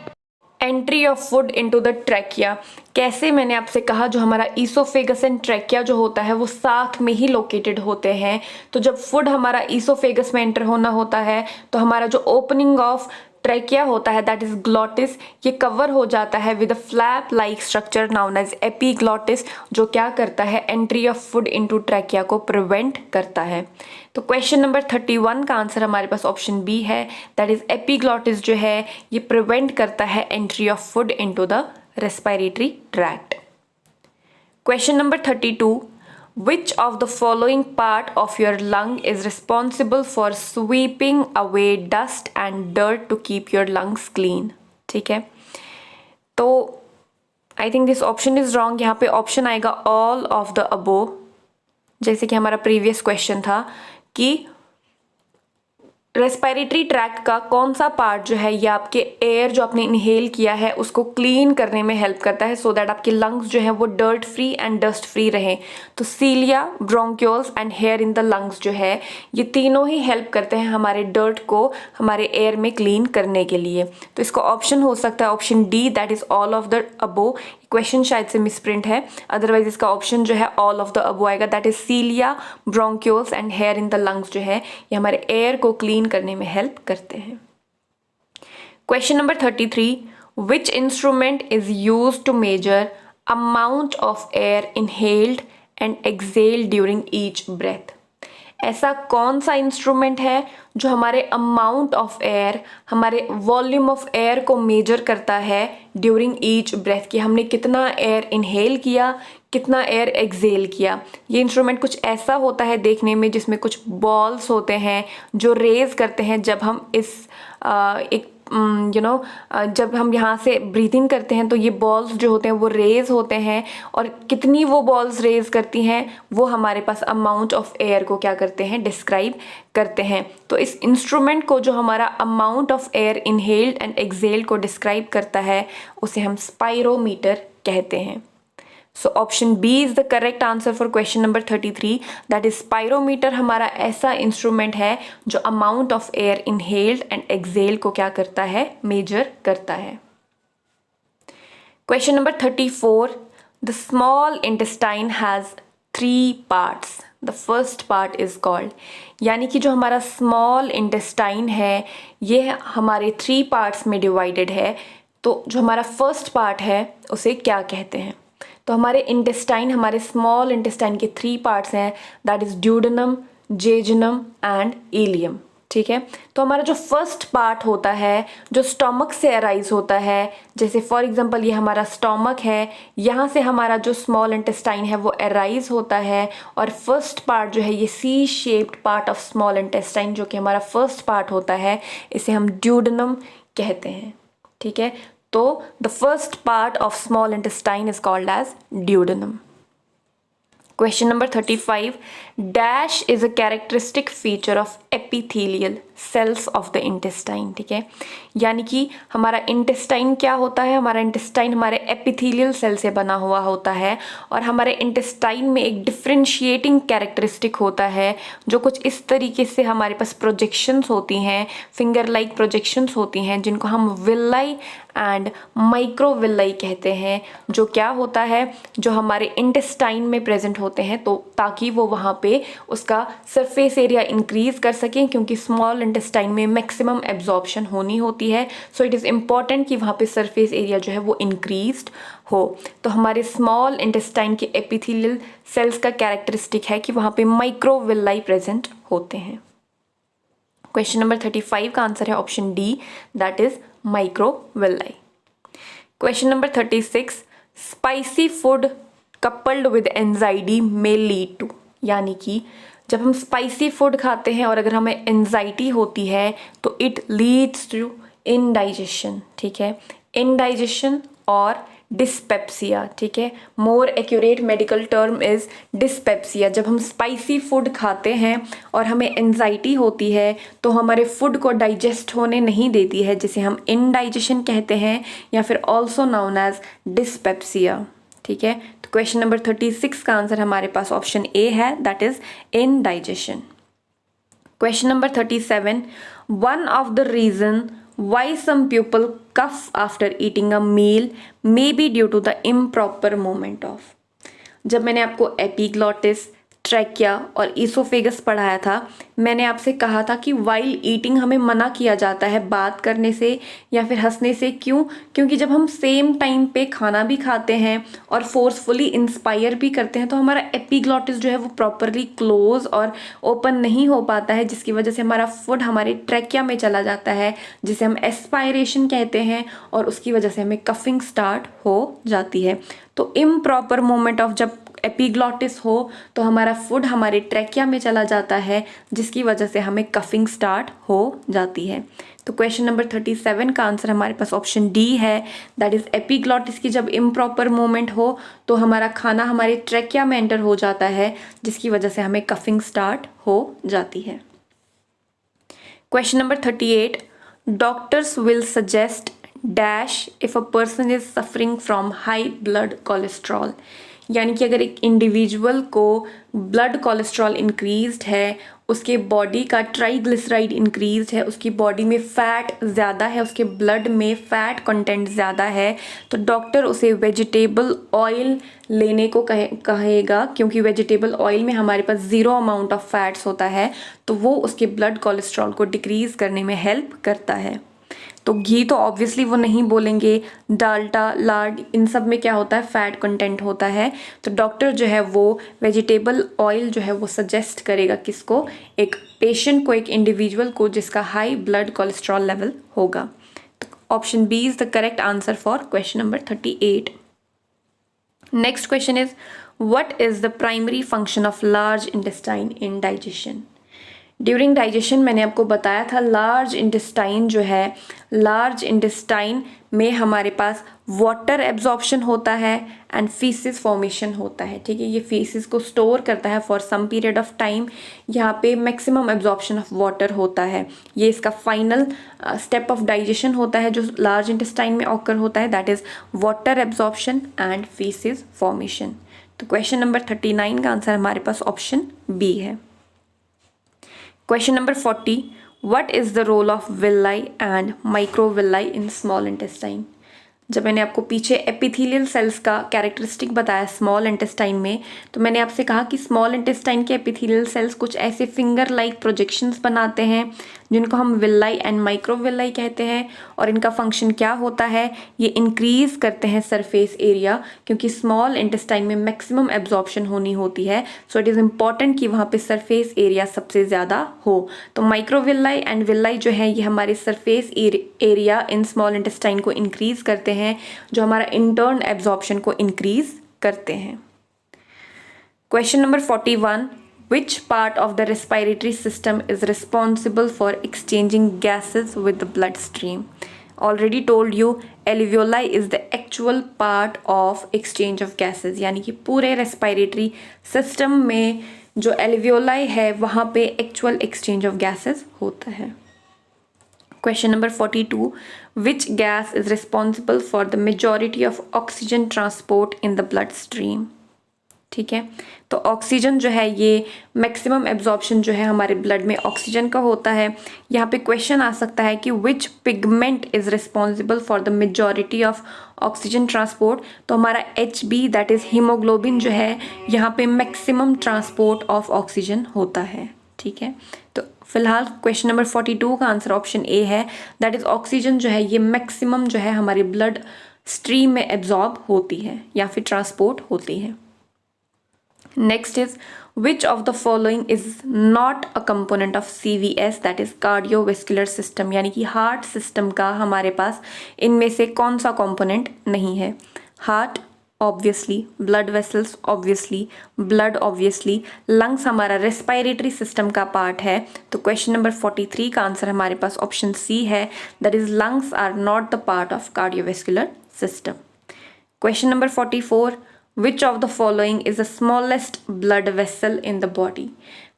entry of food into the trachea. कैसे, मैंने आपसे कहा जो हमारा ईसोफेगस एंड ट्रैकिया जो होता है वो साथ में ही लोकेटेड होते हैं। तो जब फूड हमारा ईसोफेगस में एंटर होना होता है तो हमारा जो ओपनिंग ऑफ ट्रैकिया होता है दैट इज ग्लॉटिस, ये कवर हो जाता है with a flap like structure known as epiglottis, जो क्या करता है, entry of food into trachea को प्रिवेंट करता है। तो क्वेश्चन नंबर 31 का आंसर हमारे पास ऑप्शन बी है, दैट इज एपीग्लॉटिस जो है ये प्रिवेंट करता है entry of food into the respiratory tract. Question number 32, which of the following part of your lung is responsible for sweeping away dust and dirt to keep your lungs clean? ठीक है, तो I think this option is wrong. यहाँ पे option आएगा all of the above, जैसे कि हमारा previous question था कि रेस्पिरेटरी ट्रैक्ट का कौन सा पार्ट जो है ये आपके एयर जो आपने इनहेल किया है उसको क्लीन करने में हेल्प करता है, सो दैट आपके लंग्स जो है वो dirt free and dust free रहें। तो cilia, bronchioles and hair in the lungs जो है ये तीनों ही हेल्प करते हैं हमारे डर्ट को हमारे एयर में क्लीन करने के लिए। तो इसका ऑप्शन हो सकता है option D, that is all of the above. Question शायद से मिसप्रिंट है, अदरवाइज इसका ऑप्शन जो है ऑल ऑफ द अबोव आएगा, that is cilia, bronchioles and hair in the lungs जो है ये हमारे एयर को क्लीन करने में हेल्प करते हैं। Question number 33, which instrument is used to measure amount of air inhaled and exhaled during each breath? ऐसा कौन सा इंस्ट्रूमेंट है जो हमारे अमाउंट ऑफ एयर, हमारे वॉल्यूम ऑफ एयर को मेजर करता है ड्यूरिंग ईच ब्रेथ, कि हमने कितना एयर इनहेल किया, कितना एयर एक्सेल किया। ये इंस्ट्रूमेंट कुछ ऐसा होता है देखने में जिसमें कुछ बॉल्स होते हैं जो रेज करते हैं जब हम इस एक जब हम यहाँ से ब्रीथिंग करते हैं तो ये बॉल्स जो होते हैं वो रेज होते हैं, और कितनी वो बॉल्स रेज करती हैं वो हमारे पास अमाउंट ऑफ एयर को क्या करते हैं, डिस्क्राइब करते हैं। तो इस इंस्ट्रूमेंट को जो हमारा amount of air inhaled and exhaled को डिस्क्राइब करता है उसे हम स्पाइरोमीटर कहते हैं। So option B is the correct answer for question number 33, that is spirometer हमारा ऐसा इंस्ट्रूमेंट है जो amount of air inhaled and exhaled को क्या करता है, मेजर करता है। Question number 34, the small intestine has 3 parts, the first part is called, यानी कि जो हमारा स्मॉल इंटेस्टाइन है ये हमारे 3 पार्ट्स में डिवाइडेड है। तो जो हमारा फर्स्ट पार्ट है उसे क्या कहते हैं? तो हमारे इंटेस्टाइन, हमारे स्मॉल इंटेस्टाइन के 3 पार्ट्स हैं, that is duodenum, jejunum and ileum. ठीक है, तो हमारा जो फर्स्ट पार्ट होता है जो स्टोमक से अराइज होता है, जैसे फॉर एग्जांपल ये हमारा स्टोमक है, यहाँ से हमारा जो स्मॉल इंटेस्टाइन है वो अराइज होता है, और फर्स्ट पार्ट जो है ये C shaped part of small intestine जो कि हमारा फर्स्ट पार्ट होता है इसे हम ड्यूडेनम कहते हैं। ठीक है, तो the first part of small intestine is called as duodenum. Question number 35, dash is a characteristic feature of epithelial cells of the intestine. ठीक है, यानी कि हमारा इंटेस्टाइन क्या होता है, हमारा इंटेस्टाइन हमारे एपिथेलियल सेल से बना हुआ होता है, और हमारे इंटेस्टाइन में एक डिफ्रेंशिएटिंग कैरेक्टरिस्टिक होता है जो कुछ इस तरीके से हमारे पास प्रोजेक्शंस होती हैं, फिंगर लाइक प्रोजेक्शंस होती हैं जिनको हम विलाई एंड माइक्रोविलाई कहते हैं, जो क्या होता है, जो हमारे इंटेस्टाइन में प्रेजेंट होते हैं, तो ताकि वो वहाँ पे उसका सरफेस एरिया इंक्रीज कर सकें, क्योंकि स्मॉल इंटेस्टाइन में मैक्सिमम एब्जॉर्प्शन होनी होती है। सो इट इज़ इम्पॉर्टेंट कि वहाँ पे सरफेस एरिया जो है वो इंक्रीज्ड हो। तो हमारे स्मॉल इंटेस्टाइन के एपिथेलियल सेल्स का कैरेक्टरिस्टिक है कि वहाँ पे माइक्रोविलाई प्रेजेंट होते हैं। क्वेश्चन नंबर 35 का आंसर है option D, that is microvilli. Question number 36, spicy food coupled with anxiety may lead to, यानी कि जब हम स्पाइसी फूड खाते हैं और अगर हमें एंजाइटी होती है तो इट लीड्स टू इनडाइजेशन। ठीक है, इनडाइजेशन और डिस्पेप्सिया। ठीक है, more accurate medical term is dyspepsia. जब हम स्पाइसी फूड खाते हैं और हमें एंजाइटी होती है तो हमारे फूड को डाइजेस्ट होने नहीं देती है, जिसे हम इनडाइजेशन कहते हैं या फिर ऑल्सो नोन एज डिस्पेप्सिया। ठीक है, तो क्वेश्चन नंबर 36 का आंसर हमारे पास ऑप्शन ए है, that is indigestion. Question number 37, one of the reason Why some people cough after eating a meal may be due to the improper movement of. जब मैंने आपको एपिग्लॉटिस, ट्रैकिया और oesophagus पढ़ाया था, मैंने आपसे कहा था कि वाइल ईटिंग हमें मना किया जाता है बात करने से या फिर हंसने से। क्यों? क्योंकि जब हम सेम टाइम पे खाना भी खाते हैं और फोर्सफुली इंस्पायर भी करते हैं तो हमारा एपिग्लॉटिस जो है वो प्रॉपरली क्लोज और ओपन नहीं हो पाता है, जिसकी वजह से हमारा फूड हमारे ट्रैकिया में चला जाता है, जिसे हम एस्पायरेशन कहते हैं, और उसकी वजह से हमें कफिंग स्टार्ट हो जाती है। तो इम्प्रॉपर मोमेंट ऑफ जब एपिग्लॉटिस हो तो हमारा फूड हमारे ट्रैकिया में चला जाता है, जिसकी वजह से हमें कफिंग स्टार्ट हो जाती है। तो क्वेश्चन नंबर 37 का आंसर हमारे पास ऑप्शन डी है, दैट इज एपिग्लॉटिस की जब इम्प्रॉपर मूवमेंट हो तो हमारा खाना हमारे ट्रैकिया में एंटर हो जाता है, जिसकी वजह से हमें कफिंग स्टार्ट हो जाती है। Question number 38, doctors will suggest dash if a person is suffering from high blood cholesterol. यानी कि अगर एक इंडिविजुअल को ब्लड कोलेस्ट्रॉल इंक्रीज्ड है, उसके बॉडी का ट्राइग्लिसराइड इंक्रीज्ड है, उसकी बॉडी में फ़ैट ज़्यादा है, उसके ब्लड में फ़ैट कंटेंट ज़्यादा है, तो डॉक्टर उसे वेजिटेबल ऑयल लेने को कहेगा, क्योंकि वेजिटेबल ऑयल में हमारे पास ज़ीरो अमाउंट ऑफ फैट्स होता है, तो वो उसके ब्लड कोलेस्ट्रॉल को डिक्रीज़ करने में हेल्प करता है। तो घी तो ऑब्वियसली वो नहीं बोलेंगे, डाल्डा, लाड, इन सब में क्या होता है, फैट कंटेंट होता है। तो डॉक्टर जो है वो वेजिटेबल ऑयल जो है वो सजेस्ट करेगा किसको, एक पेशेंट को, एक इंडिविजुअल को जिसका हाई ब्लड कोलेस्ट्रॉल लेवल होगा। तो option B is the correct answer for question number 38। Next question is what is the primary function of large intestine in digestion. During digestion मैंने आपको बताया था लार्ज इंटेस्टाइन जो है, लार्ज इंटेस्टाइन में हमारे पास वाटर एब्जॉर्प्शन होता है एंड फीसिस फॉर्मेशन होता है। ठीक है, ये फीसिस को स्टोर करता है for some period of time. यहाँ पे मैक्सिमम एब्जॉर्प्शन ऑफ वाटर होता है, ये इसका फाइनल स्टेप ऑफ डाइजेशन होता है जो लार्ज इंटेस्टाइन में ऑकर होता है, that is water absorption and faeces formation. तो क्वेश्चन नंबर 39 का आंसर हमारे पास ऑप्शन बी है। Question number 40, what is the role of villi and microvilli in small intestine? जब मैंने आपको पीछे एपिथेलियल सेल्स का कैरेक्टरिस्टिक बताया स्मॉल इंटेस्टाइन में, तो मैंने आपसे कहा कि स्मॉल इंटेस्टाइन के एपिथेलियल सेल्स कुछ ऐसे फिंगर लाइक प्रोजेक्शंस बनाते हैं जिनको हम विलाई एंड माइक्रोविलाई कहते हैं, और इनका फंक्शन क्या होता है, ये इंक्रीज करते हैं सरफेस एरिया, क्योंकि स्मॉल इंटेस्टाइन में मैक्सिमम एब्जॉर्प्शन होनी होती है, सो इट इज़ इम्पॉर्टेंट कि वहाँ पे सरफेस एरिया सबसे ज़्यादा हो। तो माइक्रोविलाई एंड विलाई जो है ये हमारे surface area in small intestine को इंक्रीज करते हैं, जो हमारा इंटर्न एब्जॉर्प्शन को इंक्रीज करते हैं। Question number 41, which part of the respiratory system is responsible for exchanging gases with the bloodstream? Already told you, alveoli is the actual part of exchange of gases, यानी कि पूरे respiratory system में जो alveoli है वहाँ पे actual exchange of gases होता है। Question number 42, which gas is responsible for the majority of oxygen transport in the bloodstream? ठीक है, तो ऑक्सीजन जो है ये मैक्सिमम एब्जॉर्प्शन जो है हमारे ब्लड में ऑक्सीजन का होता है। यहाँ पे क्वेश्चन आ सकता है कि which pigment is responsible for the majority of oxygen transport, तो हमारा HB दैट इज हीमोग्लोबिन जो है यहाँ पे मैक्सिमम ट्रांसपोर्ट ऑफ ऑक्सीजन होता है। ठीक है, तो फिलहाल क्वेश्चन नंबर 42 का आंसर ऑप्शन ए है, दैट इज ऑक्सीजन जो है ये मैक्सिमम जो है हमारे ब्लड स्ट्रीम में एब्जॉर्ब होती है या फिर ट्रांसपोर्ट होती है। Next is, which of the following is not a component of CVS, that is cardiovascular system, यानी कि हार्ट सिस्टम का हमारे पास इनमें से कौन सा कंपोनेंट नहीं है। Heart obviously, blood vessels obviously, blood obviously, lungs हमारा रेस्पिरेटरी सिस्टम का पार्ट है। तो क्वेश्चन नंबर 43 का आंसर हमारे पास ऑप्शन सी है, that is lungs are not the part of cardiovascular system. Question number 44, Which of the following is the smallest blood vessel in the body?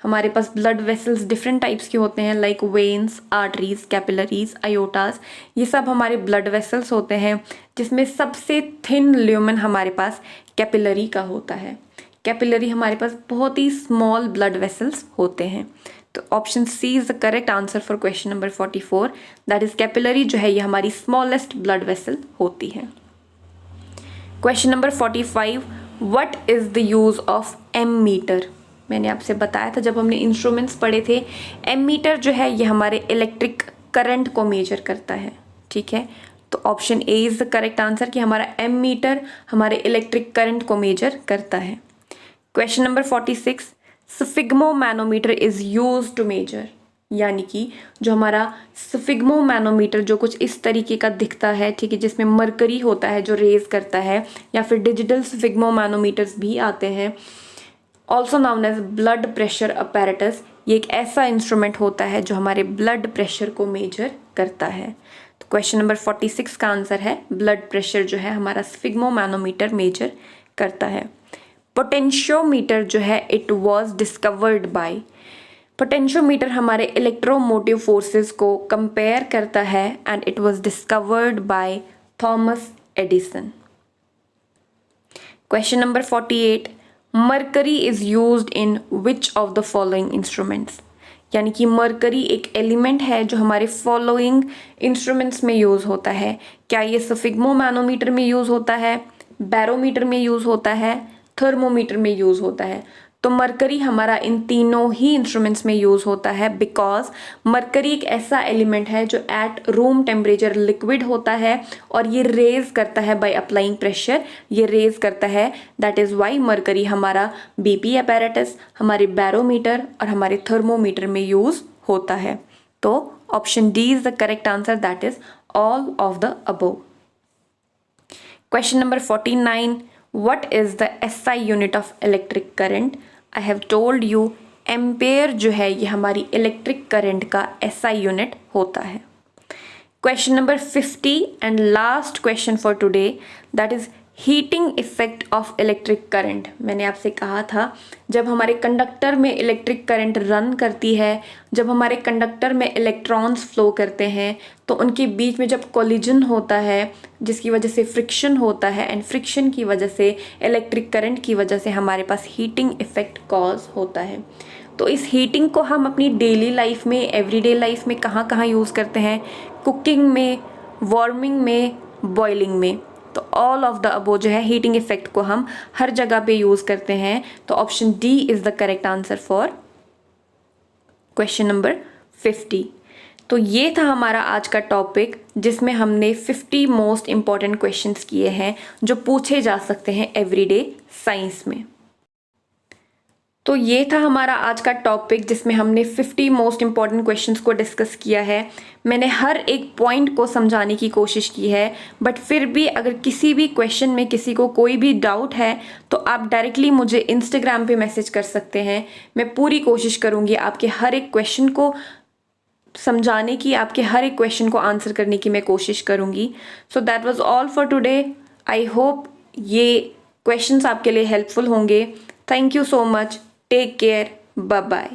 हमारे पास blood vessels different types के होते हैं, like veins, arteries, capillaries, आयोटास, ये सब हमारे blood vessels होते हैं, जिसमें सबसे थिन ल्यूमेन हमारे पास कैपिलरी का होता है। कैपिलरी हमारे पास बहुत ही स्मॉल ब्लड वेसल्स होते हैं। तो option C is the correct answer for question number 44, that is capillary जो है ये हमारी स्मॉलेस्ट ब्लड वेसल होती है। Question number 45, what is the use of ammeter. मैंने आपसे बताया था जब हमने इंस्ट्रूमेंट्स पढ़े थे, एमीटर जो है ये हमारे इलेक्ट्रिक करंट को मेजर करता है, ठीक है। तो option A is the correct answer कि हमारा एमीटर हमारे इलेक्ट्रिक करंट को मेजर करता है। Question number 46, sphygmomanometer is use to measure, यानी कि जो हमारा स्फिग्मोमैनोमीटर जो कुछ इस तरीके का दिखता है, ठीक है, जिसमें मरकरी होता है जो रेज करता है, या फिर डिजिटल स्फिग्मोमैनोमीटर्स भी आते हैं, also known as blood pressure apparatus. ये एक ऐसा इंस्ट्रूमेंट होता है जो हमारे ब्लड प्रेशर को मेजर करता है। तो क्वेश्चन नंबर 46 का आंसर है ब्लड प्रेशर जो है हमारा स्फिग्मोमैनोमीटर मेजर करता है। पोटेंशियोमीटर जो है it was discovered by, potentiometer हमारे इलेक्ट्रोमोटिव फोर्सेस को कंपेयर करता है and it was discovered by Thomas Edison. Question number 48, mercury is used in which of the following instruments, यानी कि मरकरी एक एलिमेंट है जो हमारे फॉलोइंग इंस्ट्रूमेंट्स में यूज होता है। क्या ये स्फिग्मोमैनोमीटर में यूज होता है, बैरोमीटर में यूज होता है, थर्मोमीटर में यूज होता है? तो मरकरी हमारा इन तीनों ही इंस्ट्रूमेंट्स में यूज होता है, बिकॉज मरकरी एक ऐसा एलिमेंट है जो एट रूम टेम्परेचर लिक्विड होता है और ये रेज करता है बाय अप्लाइंग प्रेशर, ये रेज करता है। दैट इज वाई मरकरी हमारा बीपी अपैरेटस, हमारे बैरोमीटर और हमारे थर्मोमीटर में यूज होता है। तो option D is the correct answer, that is all of the above. Question number 49, what is the SI unit of electric current? I have told you ampere जो है ये हमारी इलेक्ट्रिक करंट का SI unit होता है। Question number 50 and last question for today, that is heating effect of electric current. मैंने आपसे कहा था जब हमारे कंडक्टर में इलेक्ट्रिक करंट रन करती है, जब हमारे कंडक्टर में इलेक्ट्रॉन्स फ्लो करते हैं, तो उनके बीच में जब कोलिजन होता है जिसकी वजह से फ्रिक्शन होता है, एंड फ्रिक्शन की वजह से इलेक्ट्रिक करंट की वजह से हमारे पास हीटिंग इफेक्ट कॉज होता है। तो इस हीटिंग को हम अपनी डेली लाइफ में, एवरीडे लाइफ में कहाँ कहाँ यूज़ करते हैं? कुकिंग में, वार्मिंग में, बॉइलिंग में। तो ऑल ऑफ द अबो जो है हीटिंग इफेक्ट को हम हर जगह पे यूज़ करते हैं। तो option D is the correct answer for question number 50। तो ये था हमारा आज का टॉपिक जिसमें हमने 50 मोस्ट इम्पॉर्टेंट क्वेश्चंस किए हैं जो पूछे जा सकते हैं एवरीडे साइंस में। तो ये था हमारा आज का टॉपिक जिसमें हमने 50 मोस्ट इम्पॉर्टेंट क्वेश्चंस को डिस्कस किया है। मैंने हर एक पॉइंट को समझाने की कोशिश की है, बट फिर भी अगर किसी भी क्वेश्चन में किसी को कोई भी डाउट है तो आप डायरेक्टली मुझे इंस्टाग्राम पे मैसेज कर सकते हैं। मैं पूरी कोशिश करूँगी आपके हर एक क्वेश्चन को समझाने की, आपके हर एक क्वेश्चन को आंसर करने की मैं कोशिश करूँगी। So that was all for today. I hope ये क्वेश्चंस आपके लिए हेल्पफुल होंगे। Thank you so much. Take care. Bye bye.